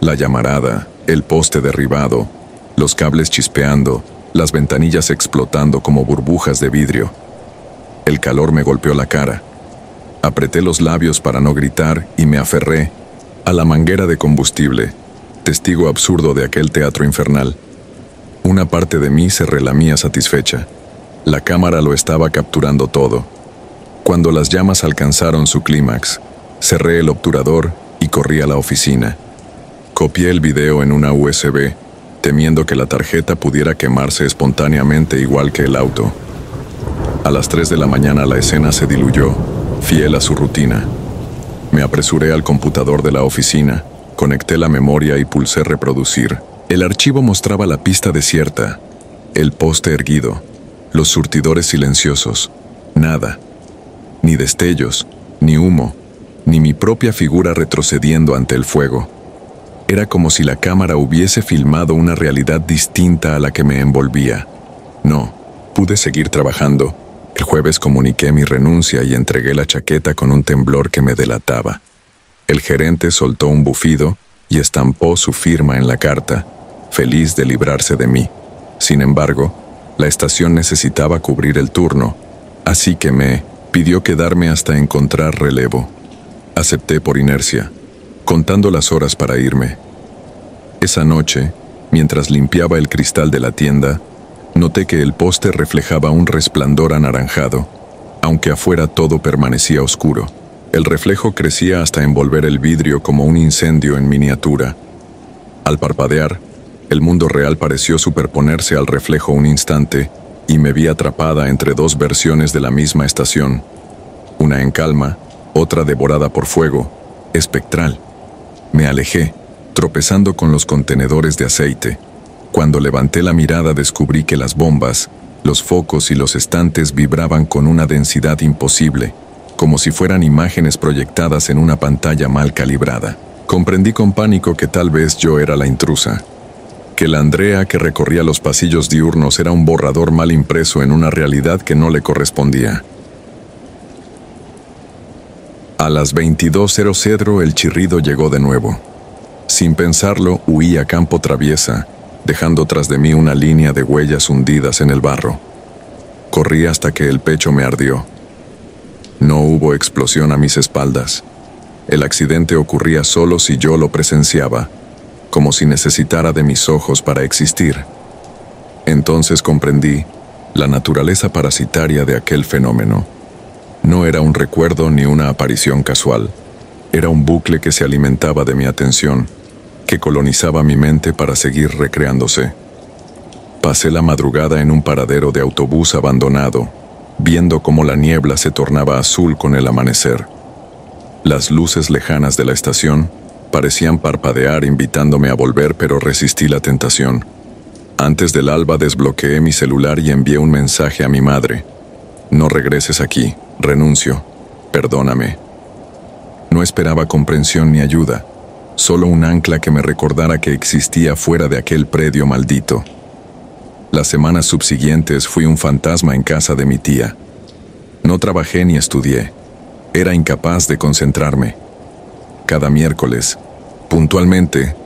La llamarada, el poste derribado, los cables chispeando, las ventanillas explotando como burbujas de vidrio. El calor me golpeó la cara. Apreté los labios para no gritar y me aferré a la manguera de combustible, testigo absurdo de aquel teatro infernal. Una parte de mí se relamía satisfecha. La cámara lo estaba capturando todo. Cuando las llamas alcanzaron su clímax, cerré el obturador y corrí a la oficina. Copié el video en una USB, temiendo que la tarjeta pudiera quemarse espontáneamente igual que el auto. A las 3 de la mañana la escena se diluyó, fiel a su rutina. Me apresuré al computador de la oficina, conecté la memoria y pulsé reproducir. El archivo mostraba la pista desierta, el poste erguido, los surtidores silenciosos, nada. Ni destellos, ni humo, ni mi propia figura retrocediendo ante el fuego. Era como si la cámara hubiese filmado una realidad distinta a la que me envolvía. No, pude seguir trabajando. El jueves comuniqué mi renuncia y entregué la chaqueta con un temblor que me delataba. El gerente soltó un bufido y estampó su firma en la carta, feliz de librarse de mí. Sin embargo, la estación necesitaba cubrir el turno, así que me pidió quedarme hasta encontrar relevo. Acepté por inercia, contando las horas para irme. Esa noche, mientras limpiaba el cristal de la tienda, noté que el poste reflejaba un resplandor anaranjado, aunque afuera todo permanecía oscuro. El reflejo crecía hasta envolver el vidrio como un incendio en miniatura. Al parpadear, el mundo real pareció superponerse al reflejo un instante y me vi atrapada entre dos versiones de la misma estación, una en calma, otra devorada por fuego, espectral. Me alejé, tropezando con los contenedores de aceite. Cuando levanté la mirada descubrí que las bombas, los focos y los estantes vibraban con una densidad imposible, como si fueran imágenes proyectadas en una pantalla mal calibrada. Comprendí con pánico que tal vez yo era la intrusa, que la Andrea que recorría los pasillos diurnos era un borrador mal impreso en una realidad que no le correspondía. A las 22:00 el chirrido llegó de nuevo. Sin pensarlo, huí a campo traviesa, dejando tras de mí una línea de huellas hundidas en el barro. Corrí hasta que el pecho me ardió. No hubo explosión a mis espaldas. El accidente ocurría solo si yo lo presenciaba, como si necesitara de mis ojos para existir. Entonces comprendí la naturaleza parasitaria de aquel fenómeno. No era un recuerdo ni una aparición casual. Era un bucle que se alimentaba de mi atención, que colonizaba mi mente para seguir recreándose. Pasé la madrugada en un paradero de autobús abandonado, viendo cómo la niebla se tornaba azul con el amanecer. Las luces lejanas de la estación parecían parpadear invitándome a volver, pero resistí la tentación. Antes del alba desbloqueé mi celular y envié un mensaje a mi madre. No regreses aquí, renuncio, perdóname. No esperaba comprensión ni ayuda, solo un ancla que me recordara que existía fuera de aquel predio maldito. Las semanas subsiguientes fui un fantasma en casa de mi tía. No trabajé ni estudié. Era incapaz de concentrarme. Cada miércoles, puntualmente,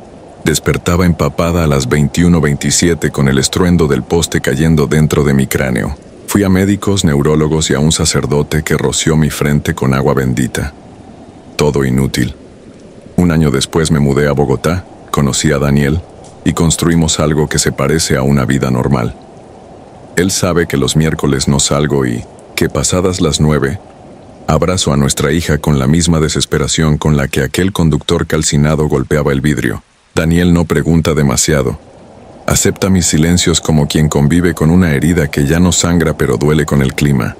Despertaba empapada a las 21:27 con el estruendo del poste cayendo dentro de mi cráneo. Fui a médicos, neurólogos y a un sacerdote que roció mi frente con agua bendita. Todo inútil. Un año después me mudé a Bogotá, conocí a Daniel y construimos algo que se parece a una vida normal. Él sabe que los miércoles no salgo y que pasadas las 9, abrazo a nuestra hija con la misma desesperación con la que aquel conductor calcinado golpeaba el vidrio. Daniel no pregunta demasiado. Acepta mis silencios como quien convive con una herida que ya no sangra pero duele con el clima.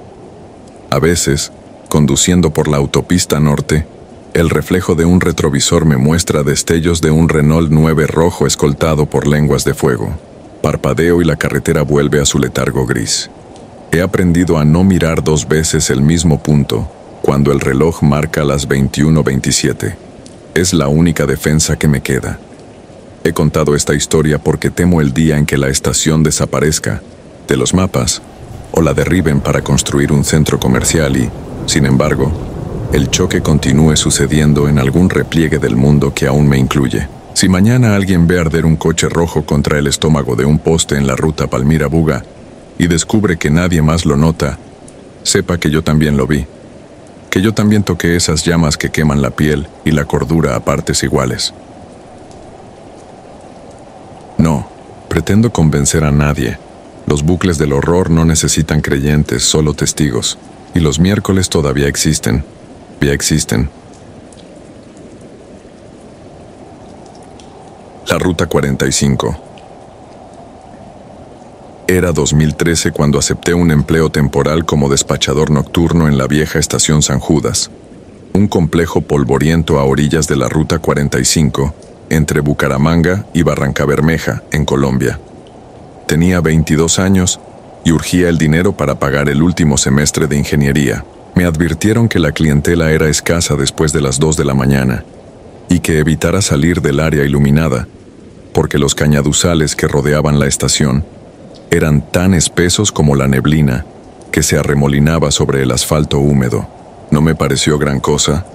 A veces, conduciendo por la autopista norte, el reflejo de un retrovisor me muestra destellos de un Renault 9 rojo escoltado por lenguas de fuego. Parpadeo y la carretera vuelve a su letargo gris. He aprendido a no mirar dos veces el mismo punto cuando el reloj marca las 21:27. Es la única defensa que me queda. He contado esta historia porque temo el día en que la estación desaparezca de los mapas o la derriben para construir un centro comercial y, sin embargo, el choque continúe sucediendo en algún repliegue del mundo que aún me incluye. Si mañana alguien ve arder un coche rojo contra el estómago de un poste en la ruta Palmira-Buga y descubre que nadie más lo nota, sepa que yo también lo vi, que yo también toqué esas llamas que queman la piel y la cordura a partes iguales. No, pretendo convencer a nadie. Los bucles del horror no necesitan creyentes, solo testigos. Y los miércoles todavía existen. Ya existen. La Ruta 45. Era 2013 cuando acepté un empleo temporal como despachador nocturno en la vieja estación San Judas, un complejo polvoriento a orillas de la Ruta 45, entre Bucaramanga y Barrancabermeja, en Colombia. Tenía 22 años y urgía el dinero para pagar el último semestre de ingeniería. Me advirtieron que la clientela era escasa después de las 2 de la mañana y que evitara salir del área iluminada, porque los cañaduzales que rodeaban la estación eran tan espesos como la neblina que se arremolinaba sobre el asfalto húmedo. No me pareció gran cosa.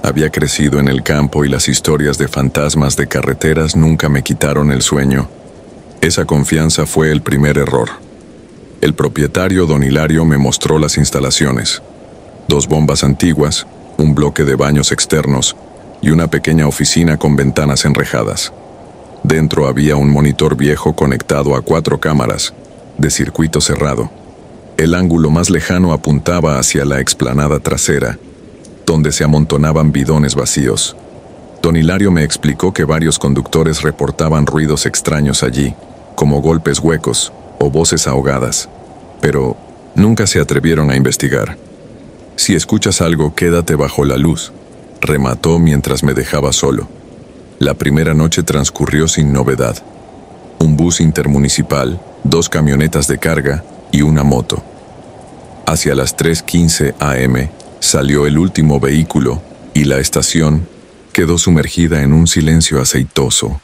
Había crecido en el campo y las historias de fantasmas de carreteras nunca me quitaron el sueño. Esa confianza fue el primer error. El propietario, don Hilario, me mostró las instalaciones. 2 bombas antiguas, un bloque de baños externos y una pequeña oficina con ventanas enrejadas. Dentro había un monitor viejo conectado a 4 cámaras, de circuito cerrado. El ángulo más lejano apuntaba hacia la explanada trasera, donde se amontonaban bidones vacíos. Don Hilario me explicó que varios conductores reportaban ruidos extraños allí, como golpes huecos o voces ahogadas, pero nunca se atrevieron a investigar. Si escuchas algo, quédate bajo la luz, remató mientras me dejaba solo. La primera noche transcurrió sin novedad. Un bus intermunicipal, 2 camionetas de carga y una moto. Hacia las 3:15 a.m., salió el último vehículo y la estación quedó sumergida en un silencio aceitoso,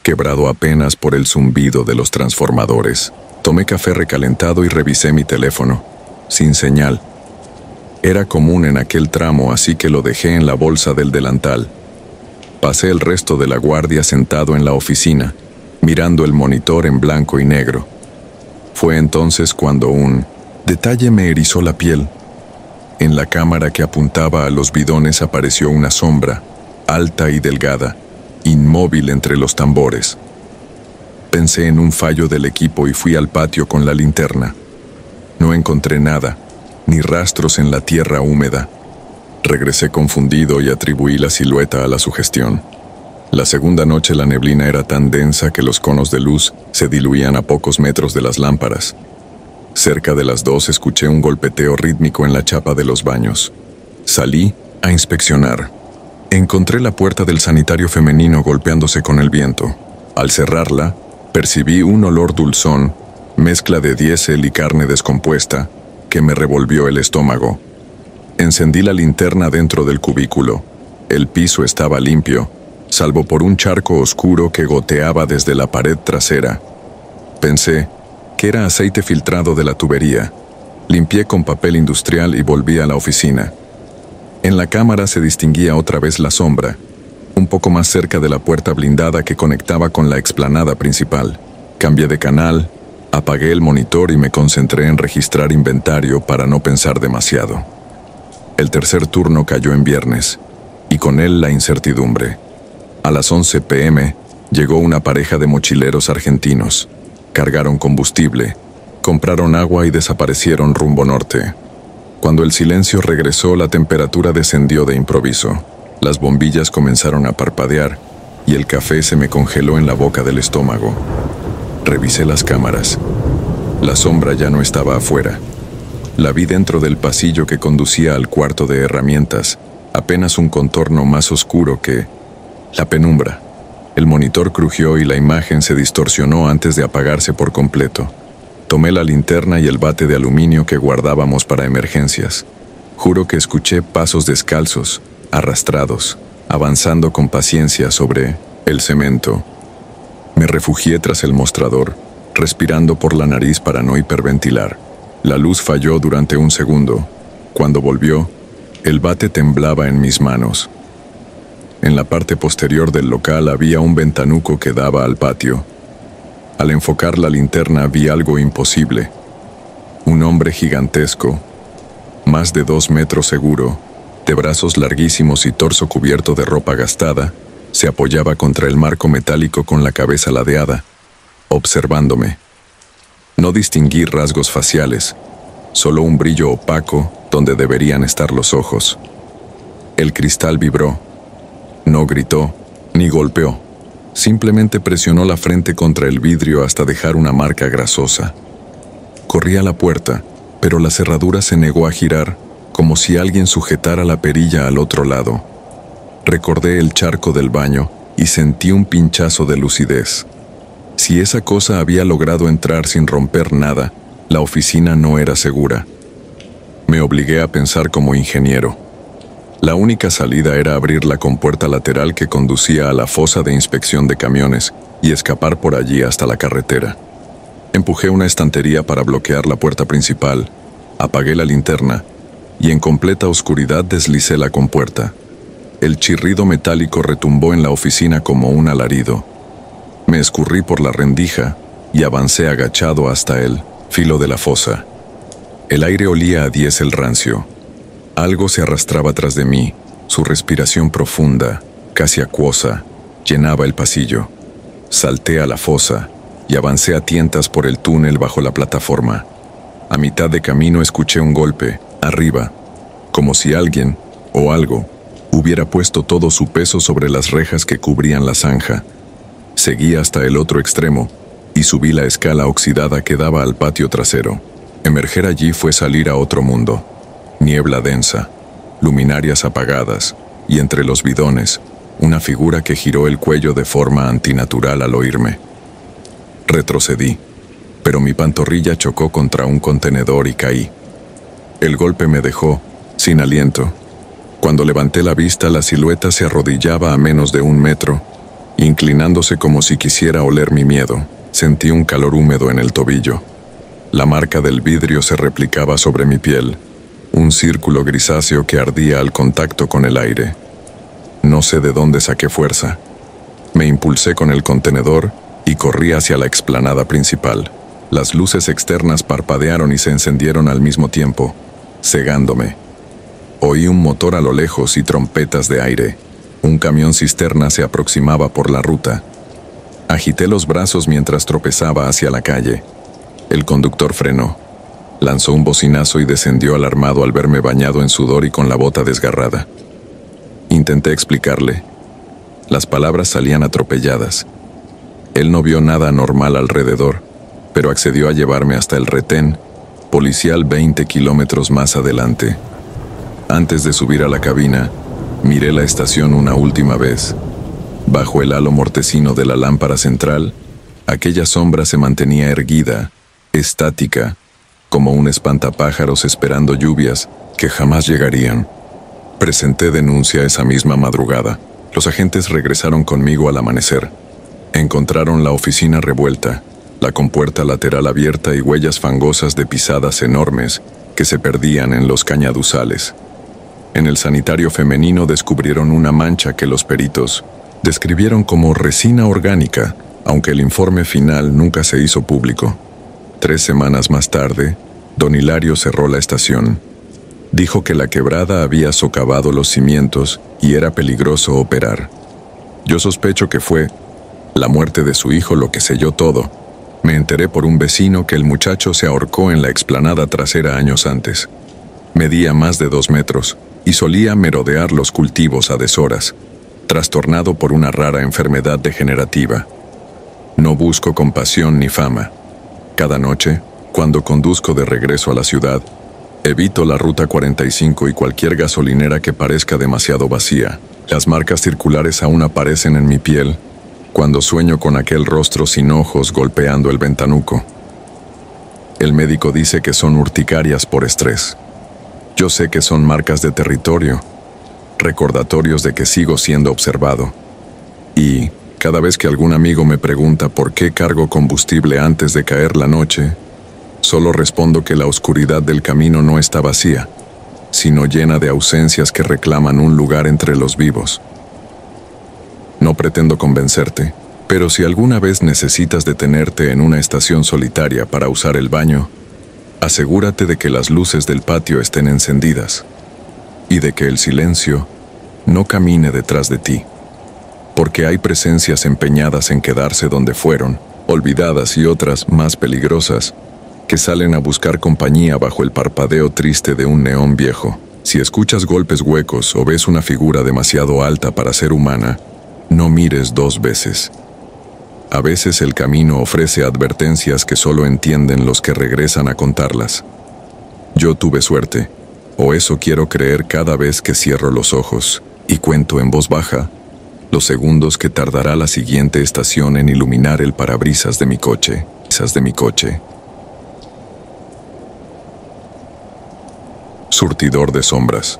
quebrado apenas por el zumbido de los transformadores. Tomé café recalentado y revisé mi teléfono. Sin señal. Era común en aquel tramo, así que lo dejé en la bolsa del delantal. Pasé el resto de la guardia sentado en la oficina, mirando el monitor en blanco y negro. Fue entonces cuando un detalle me erizó la piel. En la cámara que apuntaba a los bidones apareció una sombra, alta y delgada, inmóvil entre los tambores. Pensé en un fallo del equipo y fui al patio con la linterna. No encontré nada, ni rastros en la tierra húmeda. Regresé confundido y atribuí la silueta a la sugestión. La segunda noche la neblina era tan densa que los conos de luz se diluían a pocos metros de las lámparas. Cerca de las 2 escuché un golpeteo rítmico en la chapa de los baños. Salí a inspeccionar. Encontré la puerta del sanitario femenino golpeándose con el viento. Al cerrarla, percibí un olor dulzón, mezcla de diésel y carne descompuesta, que me revolvió el estómago. Encendí la linterna dentro del cubículo. El piso estaba limpio, salvo por un charco oscuro que goteaba desde la pared trasera. Pensé que era aceite filtrado de la tubería. Limpié con papel industrial y volví a la oficina. En la cámara se distinguía otra vez la sombra, un poco más cerca de la puerta blindada que conectaba con la explanada principal. Cambié de canal, apagué el monitor y me concentré en registrar inventario para no pensar demasiado. El tercer turno cayó en viernes, y con él la incertidumbre. A las 11 p.m. llegó una pareja de mochileros argentinos. Cargaron combustible, compraron agua y desaparecieron rumbo norte. Cuando el silencio regresó, la temperatura descendió de improviso. Las bombillas comenzaron a parpadear y el café se me congeló en la boca del estómago. Revisé las cámaras. La sombra ya no estaba afuera. La vi dentro del pasillo que conducía al cuarto de herramientas, apenas un contorno más oscuro que la penumbra. El monitor crujió y la imagen se distorsionó antes de apagarse por completo. Tomé la linterna y el bate de aluminio que guardábamos para emergencias. Juro que escuché pasos descalzos, arrastrados, avanzando con paciencia sobre el cemento. Me refugié tras el mostrador, respirando por la nariz para no hiperventilar. La luz falló durante un segundo. Cuando volvió, el bate temblaba en mis manos. En la parte posterior del local había un ventanuco que daba al patio. Al enfocar la linterna vi algo imposible. Un hombre gigantesco, más de 2 metros seguro, de brazos larguísimos y torso cubierto de ropa gastada, se apoyaba contra el marco metálico con la cabeza ladeada, observándome. No distinguí rasgos faciales, solo un brillo opaco donde deberían estar los ojos. El cristal vibró. No gritó, ni golpeó. Simplemente presionó la frente contra el vidrio hasta dejar una marca grasosa. Corrí a la puerta, pero la cerradura se negó a girar, como si alguien sujetara la perilla al otro lado. Recordé el charco del baño y sentí un pinchazo de lucidez. Si esa cosa había logrado entrar sin romper nada, la oficina no era segura. Me obligué a pensar como ingeniero. La única salida era abrir la compuerta lateral que conducía a la fosa de inspección de camiones y escapar por allí hasta la carretera. Empujé una estantería para bloquear la puerta principal, apagué la linterna y en completa oscuridad deslicé la compuerta. El chirrido metálico retumbó en la oficina como un alarido. Me escurrí por la rendija y avancé agachado hasta el filo de la fosa. El aire olía a diésel rancio. Algo se arrastraba tras de mí, su respiración profunda, casi acuosa, llenaba el pasillo. Salté a la fosa y avancé a tientas por el túnel bajo la plataforma. A mitad de camino escuché un golpe, arriba, como si alguien, o algo, hubiera puesto todo su peso sobre las rejas que cubrían la zanja. Seguí hasta el otro extremo y subí la escala oxidada que daba al patio trasero. Emerger allí fue salir a otro mundo. Niebla densa, luminarias apagadas, y entre los bidones, una figura que giró el cuello de forma antinatural al oírme. Retrocedí, pero mi pantorrilla chocó contra un contenedor y caí. El golpe me dejó, sin aliento. Cuando levanté la vista, la silueta se arrodillaba a menos de 1 metro, inclinándose como si quisiera oler mi miedo. Sentí un calor húmedo en el tobillo. La marca del vidrio se replicaba sobre mi piel, un círculo grisáceo que ardía al contacto con el aire. No sé de dónde saqué fuerza. Me impulsé con el contenedor y corrí hacia la explanada principal. Las luces externas parpadearon y se encendieron al mismo tiempo, cegándome. Oí un motor a lo lejos y trompetas de aire. Un camión cisterna se aproximaba por la ruta. Agité los brazos mientras tropezaba hacia la calle. El conductor frenó. Lanzó un bocinazo y descendió alarmado al verme bañado en sudor y con la bota desgarrada. Intenté explicarle. Las palabras salían atropelladas. Él no vio nada anormal alrededor, pero accedió a llevarme hasta el retén policial 20 kilómetros más adelante. Antes de subir a la cabina, miré la estación una última vez. Bajo el halo mortecino de la lámpara central, aquella sombra se mantenía erguida, estática, como un espantapájaros esperando lluvias que jamás llegarían. Presenté denuncia esa misma madrugada. Los agentes regresaron conmigo al amanecer. Encontraron la oficina revuelta, la compuerta lateral abierta y huellas fangosas de pisadas enormes que se perdían en los cañaduzales. En el sanitario femenino descubrieron una mancha que los peritos describieron como resina orgánica, aunque el informe final nunca se hizo público. 3 semanas más tarde, don Hilario cerró la estación. Dijo que la quebrada había socavado los cimientos y era peligroso operar. Yo sospecho que fue la muerte de su hijo lo que selló todo. Me enteré por un vecino que el muchacho se ahorcó en la explanada trasera años antes. Medía más de 2 metros y solía merodear los cultivos a deshoras, trastornado por una rara enfermedad degenerativa. No busco compasión ni fama. Cada noche, cuando conduzco de regreso a la ciudad, evito la Ruta 45 y cualquier gasolinera que parezca demasiado vacía. Las marcas circulares aún aparecen en mi piel cuando sueño con aquel rostro sin ojos golpeando el ventanuco. El médico dice que son urticarias por estrés. Yo sé que son marcas de territorio, recordatorios de que sigo siendo observado. Y cada vez que algún amigo me pregunta por qué cargo combustible antes de caer la noche, solo respondo que la oscuridad del camino no está vacía, sino llena de ausencias que reclaman un lugar entre los vivos. No pretendo convencerte, pero si alguna vez necesitas detenerte en una estación solitaria para usar el baño, asegúrate de que las luces del patio estén encendidas y de que el silencio no camine detrás de ti, porque hay presencias empeñadas en quedarse donde fueron, olvidadas, y otras, más peligrosas, que salen a buscar compañía bajo el parpadeo triste de un neón viejo. Si escuchas golpes huecos o ves una figura demasiado alta para ser humana, no mires 2 veces. A veces el camino ofrece advertencias que solo entienden los que regresan a contarlas. Yo tuve suerte, o eso quiero creer cada vez que cierro los ojos y cuento en voz baja los segundos que tardará la siguiente estación en iluminar el parabrisas de mi coche. Surtidor de sombras.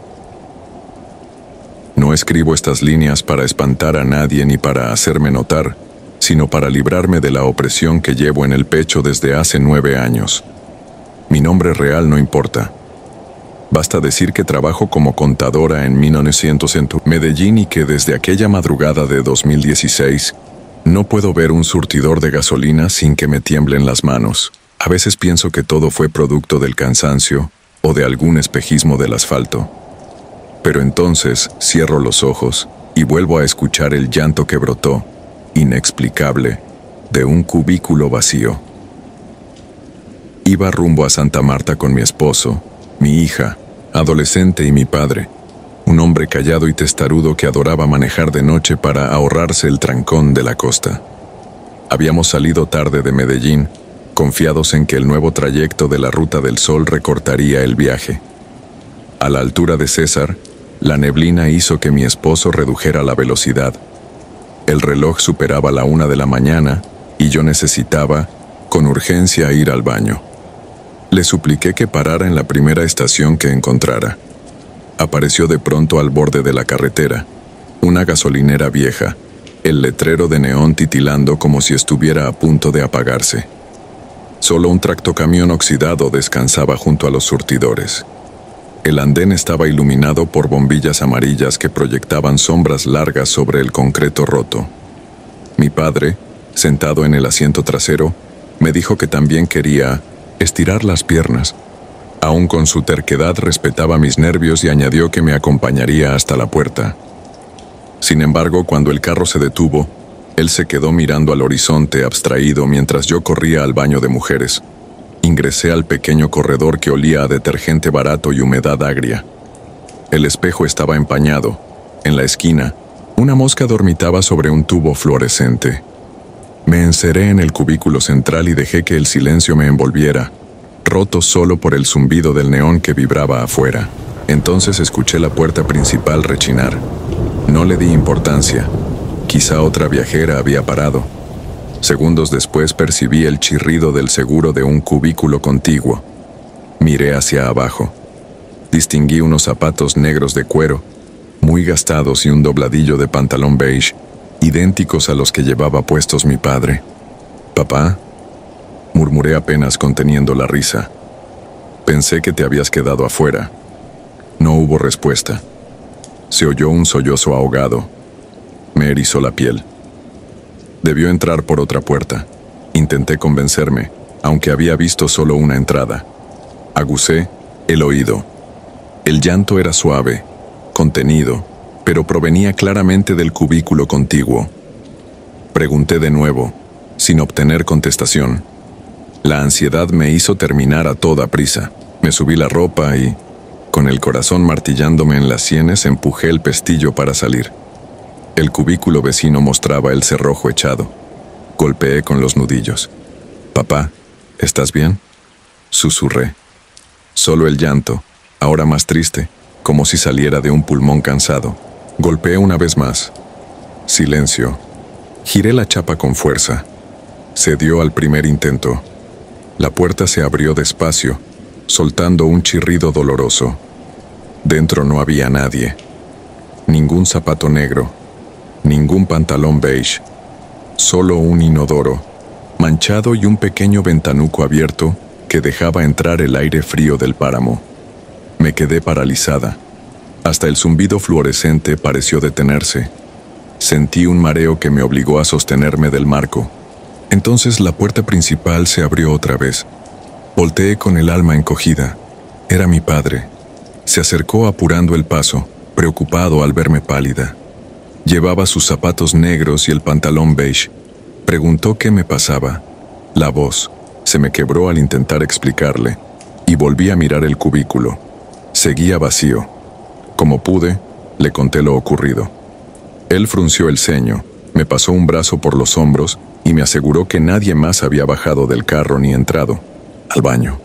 No escribo estas líneas para espantar a nadie ni para hacerme notar, sino para librarme de la opresión que llevo en el pecho desde hace 9 años. Mi nombre real no importa. Basta decir que trabajo como contadora en 1900 en Medellín y que desde aquella madrugada de 2016 no puedo ver un surtidor de gasolina sin que me tiemblen las manos. A veces pienso que todo fue producto del cansancio o de algún espejismo del asfalto. Pero entonces cierro los ojos y vuelvo a escuchar el llanto que brotó, inexplicable, de un cubículo vacío. Iba rumbo a Santa Marta con mi esposo, mi hija, adolescente, y mi padre, un hombre callado y testarudo que adoraba manejar de noche para ahorrarse el trancón de la costa. Habíamos salido tarde de Medellín, confiados en que el nuevo trayecto de la Ruta del Sol recortaría el viaje. A la altura de César, la neblina hizo que mi esposo redujera la velocidad. El reloj superaba la 1 de la mañana y yo necesitaba, con urgencia, ir al baño. Le supliqué que parara en la primera estación que encontrara. Apareció de pronto al borde de la carretera, una gasolinera vieja, el letrero de neón titilando como si estuviera a punto de apagarse. Solo un tractocamión oxidado descansaba junto a los surtidores. El andén estaba iluminado por bombillas amarillas que proyectaban sombras largas sobre el concreto roto. Mi padre, sentado en el asiento trasero, me dijo que también quería estirar las piernas. Aún con su terquedad respetaba mis nervios y añadió que me acompañaría hasta la puerta. Sin embargo, cuando el carro se detuvo, él se quedó mirando al horizonte abstraído mientras yo corría al baño de mujeres. Ingresé al pequeño corredor que olía a detergente barato y humedad agria. El espejo estaba empañado. En la esquina, una mosca dormitaba sobre un tubo fluorescente. Me enceré en el cubículo central y dejé que el silencio me envolviera, roto solo por el zumbido del neón que vibraba afuera. Entonces escuché la puerta principal rechinar. No le di importancia. Quizá otra viajera había parado. Segundos después percibí el chirrido del seguro de un cubículo contiguo. Miré hacia abajo. Distinguí unos zapatos negros de cuero, muy gastados, y un dobladillo de pantalón beige, idénticos a los que llevaba puestos mi padre. «Papá», murmuré apenas conteniendo la risa. «Pensé que te habías quedado afuera». No hubo respuesta. Se oyó un sollozo ahogado. Me erizó la piel. Debió entrar por otra puerta. Intenté convencerme, aunque había visto solo una entrada. Aguzé el oído. El llanto era suave, contenido, pero provenía claramente del cubículo contiguo. Pregunté de nuevo, sin obtener contestación. La ansiedad me hizo terminar a toda prisa. Me subí la ropa y, con el corazón martillándome en las sienes, empujé el pestillo para salir. El cubículo vecino mostraba el cerrojo echado. Golpeé con los nudillos. «Papá, ¿estás bien?», susurré. Solo el llanto, ahora más triste, como si saliera de un pulmón cansado. Golpeé una vez más. Silencio. Giré la chapa con fuerza. Cedió al primer intento. La puerta se abrió despacio, soltando un chirrido doloroso. Dentro no había nadie. Ningún zapato negro, ningún pantalón beige. Solo un inodoro, manchado, y un pequeño ventanuco abierto que dejaba entrar el aire frío del páramo. Me quedé paralizada. Hasta el zumbido fluorescente pareció detenerse. Sentí un mareo que me obligó a sostenerme del marco. Entonces la puerta principal se abrió otra vez. Volteé con el alma encogida. Era mi padre. Se acercó apurando el paso, preocupado al verme pálida. Llevaba sus zapatos negros y el pantalón beige. Preguntó qué me pasaba. La voz se me quebró al intentar explicarle, y volví a mirar el cubículo. Seguía vacío. Como pude, le conté lo ocurrido. Él frunció el ceño, me pasó un brazo por los hombros y me aseguró que nadie más había bajado del carro ni entrado al baño.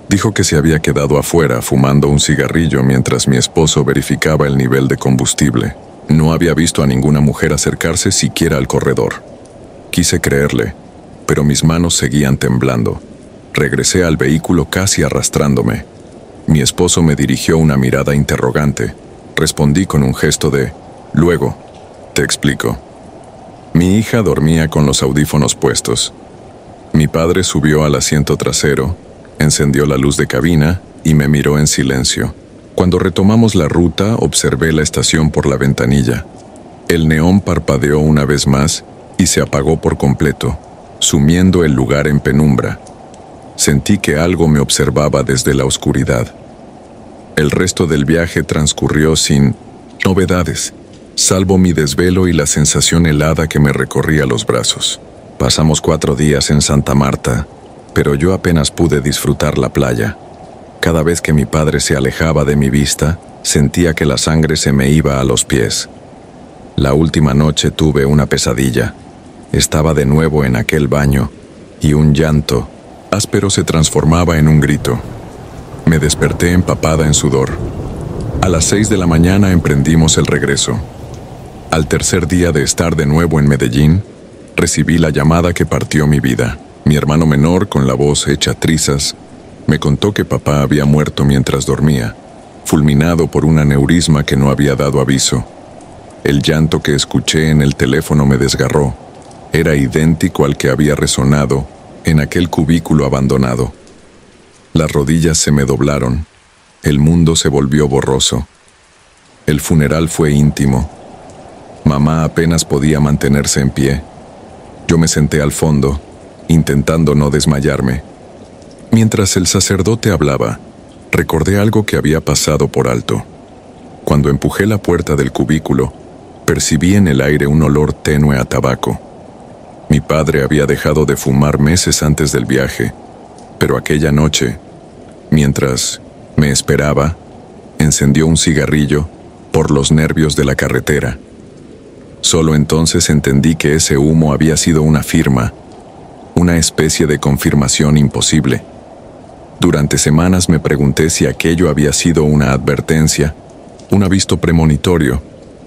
Dijo que se había quedado afuera fumando un cigarrillo mientras mi esposo verificaba el nivel de combustible. No había visto a ninguna mujer acercarse siquiera al corredor. Quise creerle, pero mis manos seguían temblando. Regresé al vehículo casi arrastrándome. Mi esposo me dirigió una mirada interrogante. Respondí con un gesto de «Luego, te explico». Mi hija dormía con los audífonos puestos. Mi padre subió al asiento trasero, encendió la luz de cabina y me miró en silencio. Cuando retomamos la ruta, observé la estación por la ventanilla. El neón parpadeó una vez más y se apagó por completo, sumiendo el lugar en penumbra. Sentí que algo me observaba desde la oscuridad. El resto del viaje transcurrió sin novedades, salvo mi desvelo y la sensación helada que me recorría los brazos. Pasamos 4 días en Santa Marta, pero yo apenas pude disfrutar la playa. Cada vez que mi padre se alejaba de mi vista, sentía que la sangre se me iba a los pies. La última noche tuve una pesadilla. Estaba de nuevo en aquel baño, y un llanto áspero se transformaba en un grito. Me desperté empapada en sudor. A las 6 de la mañana emprendimos el regreso. Al tercer día de estar de nuevo en Medellín, recibí la llamada que partió mi vida. Mi hermano menor, con la voz hecha trizas, me contó que papá había muerto mientras dormía, fulminado por un aneurisma que no había dado aviso. El llanto que escuché en el teléfono me desgarró. Era idéntico al que había resonado en aquel cubículo abandonado. Las rodillas se me doblaron. El mundo se volvió borroso. El funeral fue íntimo. Mamá apenas podía mantenerse en pie. Yo me senté al fondo, intentando no desmayarme. Mientras el sacerdote hablaba, recordé algo que había pasado por alto. Cuando empujé la puerta del cubículo, percibí en el aire un olor tenue a tabaco. Mi padre había dejado de fumar meses antes del viaje, pero aquella noche, mientras me esperaba, encendió un cigarrillo por los nervios de la carretera. Solo entonces entendí que ese humo había sido una firma, una especie de confirmación imposible. Durante semanas me pregunté si aquello había sido una advertencia, un aviso premonitorio,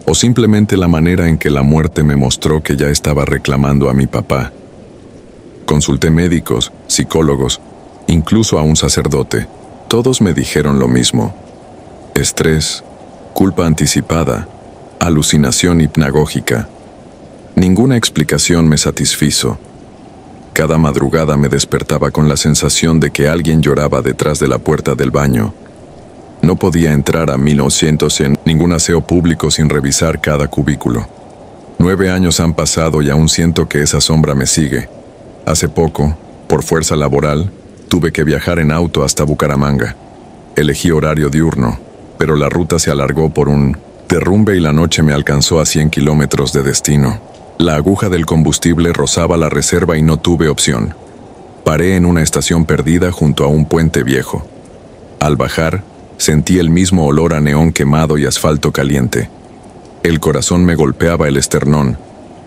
o simplemente la manera en que la muerte me mostró que ya estaba reclamando a mi papá. Consulté médicos, psicólogos, incluso a un sacerdote. Todos me dijeron lo mismo: estrés, culpa anticipada, alucinación hipnagógica. Ninguna explicación me satisfizo. Cada madrugada me despertaba con la sensación de que alguien lloraba detrás de la puerta del baño. No podía entrar a 1900 en ningún aseo público sin revisar cada cubículo. 9 años han pasado y aún siento que esa sombra me sigue. Hace poco, por fuerza laboral, tuve que viajar en auto hasta Bucaramanga. Elegí horario diurno, pero la ruta se alargó por un derrumbe y la noche me alcanzó a 100 kilómetros de destino. La aguja del combustible rozaba la reserva y no tuve opción. Paré en una estación perdida junto a un puente viejo. Al bajar, sentí el mismo olor a neón quemado y asfalto caliente. El corazón me golpeaba el esternón,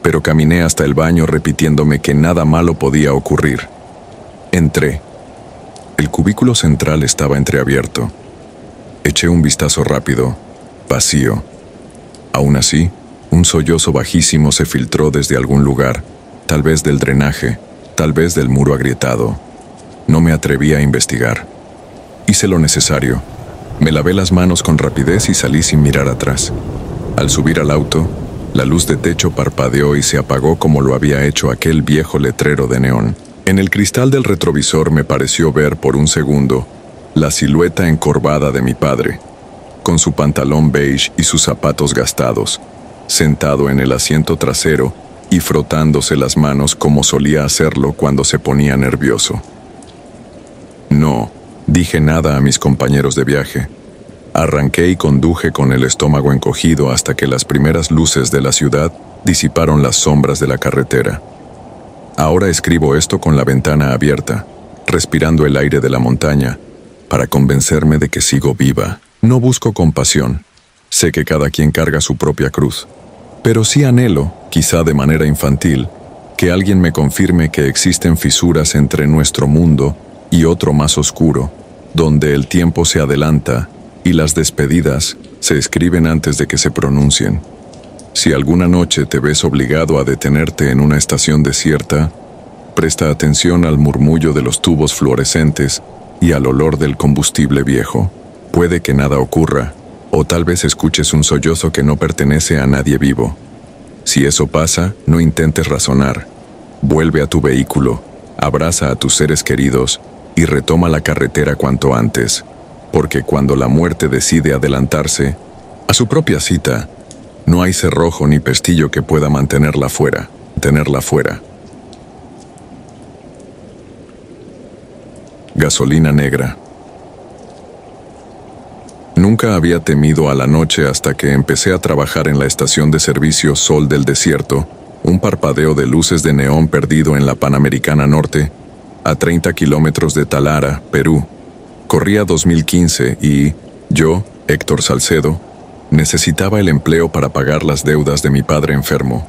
pero caminé hasta el baño repitiéndome que nada malo podía ocurrir. Entré. El cubículo central estaba entreabierto. Eché un vistazo rápido, vacío. Aún así, un sollozo bajísimo se filtró desde algún lugar, tal vez del drenaje, tal vez del muro agrietado. No me atreví a investigar. Hice lo necesario. Me lavé las manos con rapidez y salí sin mirar atrás. Al subir al auto, la luz de techo parpadeó y se apagó como lo había hecho aquel viejo letrero de neón. En el cristal del retrovisor me pareció ver por un segundo la silueta encorvada de mi padre, con su pantalón beige y sus zapatos gastados, sentado en el asiento trasero y frotándose las manos como solía hacerlo cuando se ponía nervioso. No dije nada a mis compañeros de viaje. Arranqué y conduje con el estómago encogido hasta que las primeras luces de la ciudad disiparon las sombras de la carretera. Ahora escribo esto con la ventana abierta, respirando el aire de la montaña, para convencerme de que sigo viva. No busco compasión. Sé que cada quien carga su propia cruz. Pero sí anhelo, quizá de manera infantil, que alguien me confirme que existen fisuras entre nuestro mundo y otro más oscuro, donde el tiempo se adelanta y las despedidas se escriben antes de que se pronuncien. Si alguna noche te ves obligado a detenerte en una estación desierta, presta atención al murmullo de los tubos fluorescentes y al olor del combustible viejo. Puede que nada ocurra, o tal vez escuches un sollozo que no pertenece a nadie vivo. Si eso pasa, no intentes razonar. Vuelve a tu vehículo, abraza a tus seres queridos y retoma la carretera cuanto antes, porque cuando la muerte decide adelantarse a su propia cita, no hay cerrojo ni pestillo que pueda mantenerla fuera. Gasolina negra. Nunca había temido a la noche hasta que empecé a trabajar en la estación de servicio Sol del Desierto, un parpadeo de luces de neón perdido en la Panamericana Norte, a 30 kilómetros de Talara, Perú. Corría 2015 y yo, Héctor Salcedo, necesitaba el empleo para pagar las deudas de mi padre enfermo.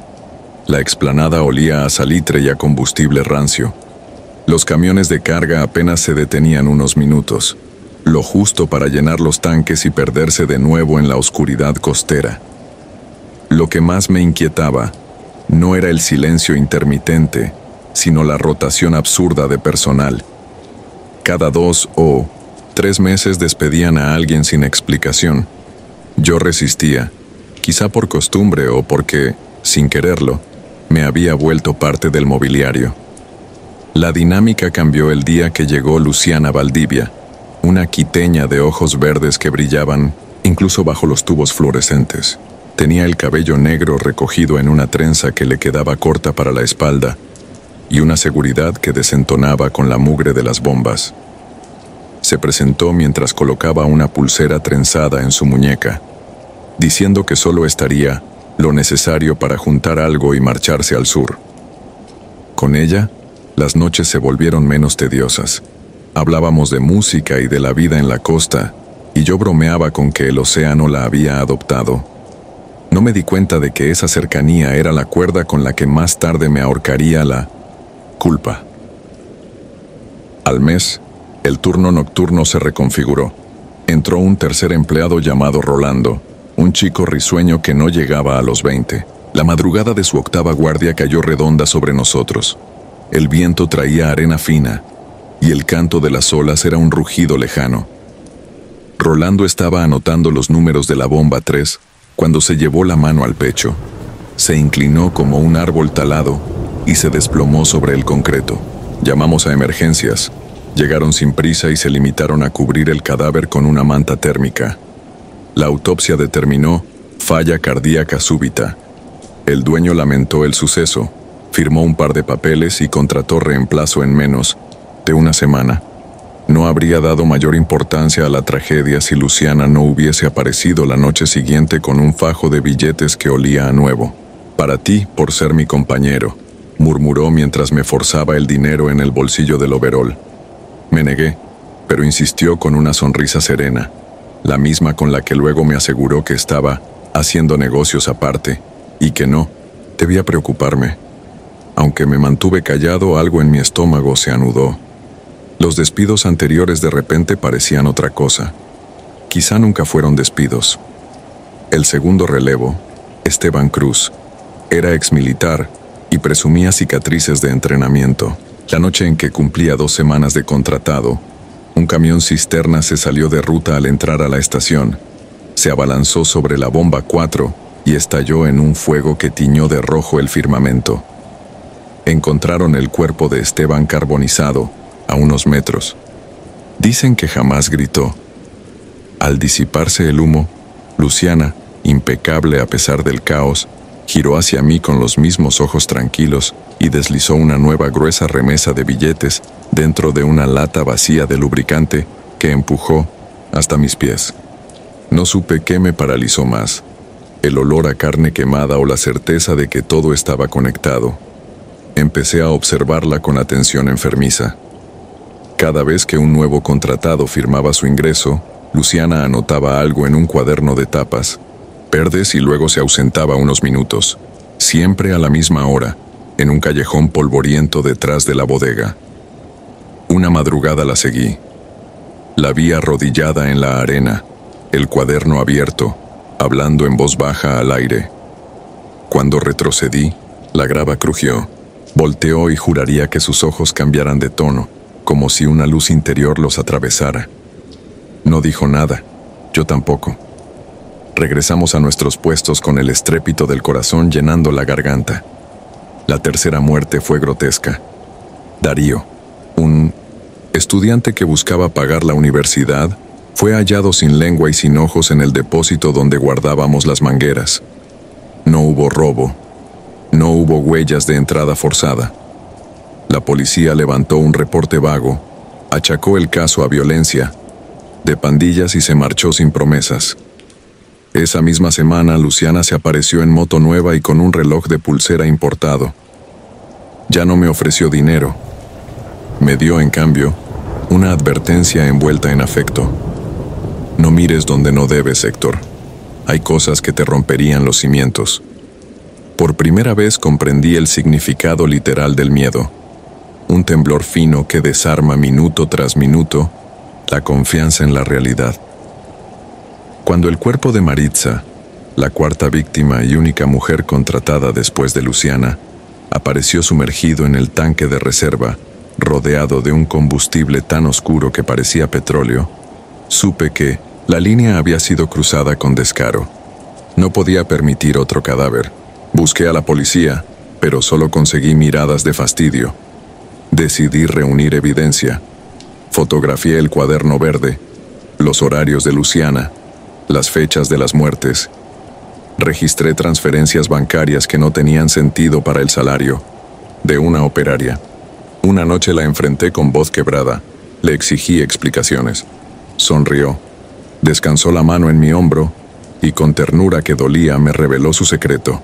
La explanada olía a salitre y a combustible rancio. Los camiones de carga apenas se detenían unos minutos, lo justo para llenar los tanques y perderse de nuevo en la oscuridad costera. Lo que más me inquietaba no era el silencio intermitente, sino la rotación absurda de personal. Cada 2 o 3 meses despedían a alguien sin explicación. Yo resistía, quizá por costumbre o porque, sin quererlo, me había vuelto parte del mobiliario. La dinámica cambió el día que llegó Luciana Valdivia, una quiteña de ojos verdes que brillaban incluso bajo los tubos fluorescentes. Tenía el cabello negro recogido en una trenza que le quedaba corta para la espalda y una seguridad que desentonaba con la mugre de las bombas. Se presentó mientras colocaba una pulsera trenzada en su muñeca, diciendo que solo estaría lo necesario para juntar algo y marcharse al sur. Con ella, las noches se volvieron menos tediosas. Hablábamos de música y de la vida en la costa, y yo bromeaba con que el océano la había adoptado. No me di cuenta de que esa cercanía era la cuerda con la que más tarde me ahorcaría la culpa. Al mes, el turno nocturno se reconfiguró. Entró un tercer empleado llamado Rolando, un chico risueño que no llegaba a los 20. La madrugada de su octava guardia cayó redonda sobre nosotros. El viento traía arena fina, y el canto de las olas era un rugido lejano. Rolando estaba anotando los números de la bomba 3 cuando se llevó la mano al pecho. Se inclinó como un árbol talado y se desplomó sobre el concreto. Llamamos a emergencias, Llegaron sin prisa y se limitaron a cubrir el cadáver con una manta térmica. La autopsia determinó falla cardíaca súbita. El dueño lamentó el suceso, firmó un par de papeles y contrató reemplazo en menos de una semana. No habría dado mayor importancia a la tragedia si Luciana no hubiese aparecido la noche siguiente con un fajo de billetes que olía a nuevo. «Para ti, por ser mi compañero», murmuró mientras me forzaba el dinero en el bolsillo del overol. Me negué, pero insistió con una sonrisa serena, la misma con la que luego me aseguró que estaba haciendo negocios aparte y que no debía preocuparme. Aunque me mantuve callado, algo en mi estómago se anudó. Los despidos anteriores de repente parecían otra cosa. Quizá nunca fueron despidos. El segundo relevo, Esteban Cruz, era exmilitar y presumía cicatrices de entrenamiento. La noche en que cumplía 2 semanas de contratado, un camión cisterna se salió de ruta al entrar a la estación. Se abalanzó sobre la bomba 4 y estalló en un fuego que tiñó de rojo el firmamento. Encontraron el cuerpo de Esteban carbonizado a unos metros. Dicen que jamás gritó. Al disiparse el humo, Luciana, impecable a pesar del caos, giró hacia mí con los mismos ojos tranquilos y deslizó una nueva gruesa remesa de billetes dentro de una lata vacía de lubricante que empujó hasta mis pies. No supe qué me paralizó más, el olor a carne quemada o la certeza de que todo estaba conectado. Empecé a observarla con atención enfermiza. Cada vez que un nuevo contratado firmaba su ingreso, Luciana anotaba algo en un cuaderno de tapas verdes y luego se ausentaba unos minutos, siempre a la misma hora, en un callejón polvoriento detrás de la bodega. Una madrugada la seguí. La vi arrodillada en la arena, el cuaderno abierto, hablando en voz baja al aire. Cuando retrocedí, la grava crujió. Volteó y juraría que sus ojos cambiaran de tono, como si una luz interior los atravesara. No dijo nada, yo tampoco. Regresamos a nuestros puestos con el estrépito del corazón llenando la garganta. La tercera muerte fue grotesca. Darío, un estudiante que buscaba pagar la universidad, fue hallado sin lengua y sin ojos en el depósito donde guardábamos las mangueras. No hubo robo. No hubo huellas de entrada forzada. La policía levantó un reporte vago, achacó el caso a violencia de pandillas y se marchó sin promesas. Esa misma semana, Luciana se apareció en moto nueva y con un reloj de pulsera importado. Ya no me ofreció dinero. Me dio, en cambio, una advertencia envuelta en afecto. No mires donde no debes, Héctor. Hay cosas que te romperían los cimientos. Por primera vez comprendí el significado literal del miedo. Un temblor fino que desarma minuto tras minuto la confianza en la realidad. Cuando el cuerpo de Maritza, la cuarta víctima y única mujer contratada después de Luciana, apareció sumergido en el tanque de reserva, rodeado de un combustible tan oscuro que parecía petróleo, supe que la línea había sido cruzada con descaro. No podía permitir otro cadáver. Busqué a la policía, pero solo conseguí miradas de fastidio. Decidí reunir evidencia. Fotografié el cuaderno verde, los horarios de Luciana, las fechas de las muertes. Registré transferencias bancarias que no tenían sentido para el salario de una operaria. Una noche la enfrenté con voz quebrada. Le exigí explicaciones. Sonrió, descansó la mano en mi hombro y con ternura que dolía me reveló su secreto.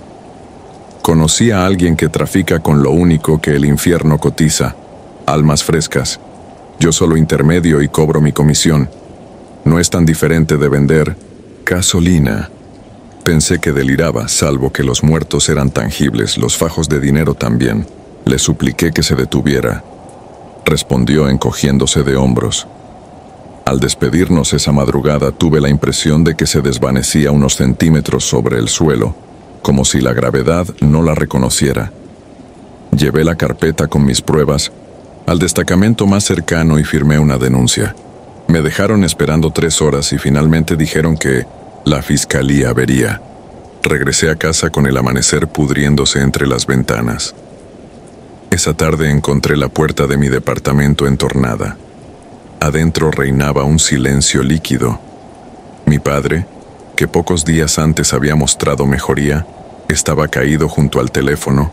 Conocí a alguien que trafica con lo único que el infierno cotiza, almas frescas. Yo solo intermedio y cobro mi comisión. No es tan diferente de vender gasolina. Pensé que deliraba, salvo que los muertos eran tangibles, los fajos de dinero también. Le supliqué que se detuviera. Respondió encogiéndose de hombros. Al despedirnos esa madrugada tuve la impresión de que se desvanecía unos centímetros sobre el suelo, como si la gravedad no la reconociera. Llevé la carpeta con mis pruebas al destacamento más cercano y firmé una denuncia. Me dejaron esperando 3 horas y finalmente dijeron que la fiscalía vería. Regresé a casa con el amanecer pudriéndose entre las ventanas. Esa tarde encontré la puerta de mi departamento entornada. Adentro reinaba un silencio líquido. Mi padre, que pocos días antes había mostrado mejoría, estaba caído junto al teléfono,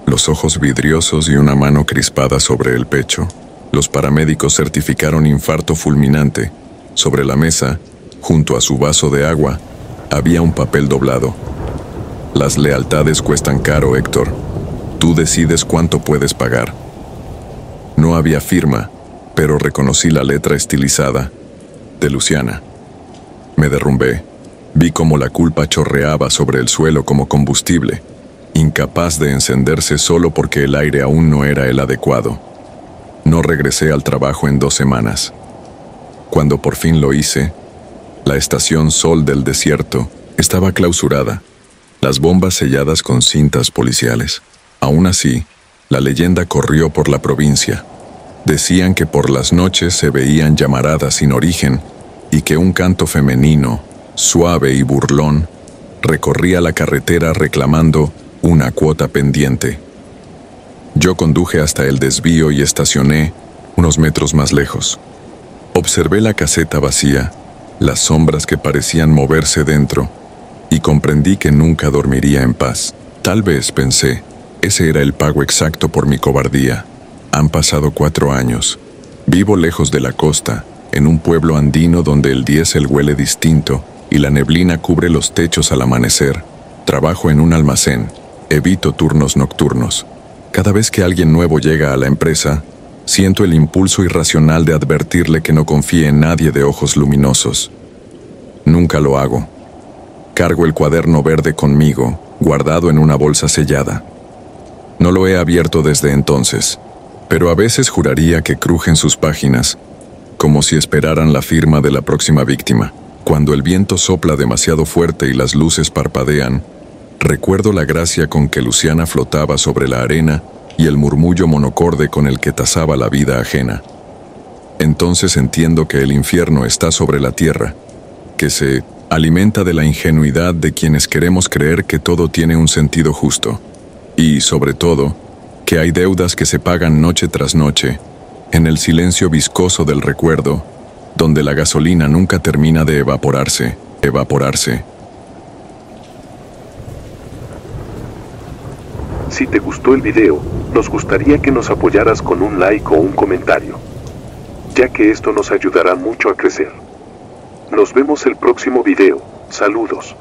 los ojos vidriosos y una mano crispada sobre el pecho. Los paramédicos certificaron infarto fulminante. Sobre la mesa, junto a su vaso de agua, había un papel doblado. Las lealtades cuestan caro, Héctor. Tú decides cuánto puedes pagar. No había firma, pero reconocí la letra estilizada de Luciana. Me derrumbé. Vi cómo la culpa chorreaba sobre el suelo como combustible, incapaz de encenderse solo porque el aire aún no era el adecuado. No regresé al trabajo en 2 semanas. Cuando por fin lo hice, la estación Sol del desierto estaba clausurada, las bombas selladas con cintas policiales. Aún así, la leyenda corrió por la provincia. Decían que por las noches se veían llamaradas sin origen y que un canto femenino, suave y burlón, recorría la carretera reclamando una cuota pendiente. Yo conduje hasta el desvío y estacioné unos metros más lejos. Observé la caseta vacía, las sombras que parecían moverse dentro, y comprendí que nunca dormiría en paz. Tal vez, pensé, ese era el pago exacto por mi cobardía. Han pasado 4 años. Vivo lejos de la costa, en un pueblo andino donde el diésel huele distinto y la neblina cubre los techos al amanecer. Trabajo en un almacén. Evito turnos nocturnos. Cada vez que alguien nuevo llega a la empresa, siento el impulso irracional de advertirle que no confíe en nadie de ojos luminosos. Nunca lo hago. Cargo el cuaderno verde conmigo, guardado en una bolsa sellada. No lo he abierto desde entonces, pero a veces juraría que crujen sus páginas, como si esperaran la firma de la próxima víctima. Cuando el viento sopla demasiado fuerte y las luces parpadean, recuerdo la gracia con que Luciana flotaba sobre la arena y el murmullo monocorde con el que tasaba la vida ajena. Entonces entiendo que el infierno está sobre la tierra, que se alimenta de la ingenuidad de quienes queremos creer que todo tiene un sentido justo, y, sobre todo, que hay deudas que se pagan noche tras noche, en el silencio viscoso del recuerdo, donde la gasolina nunca termina de evaporarse. Si te gustó el video, nos gustaría que nos apoyaras con un like o un comentario, ya que esto nos ayudará mucho a crecer. Nos vemos el próximo video. Saludos.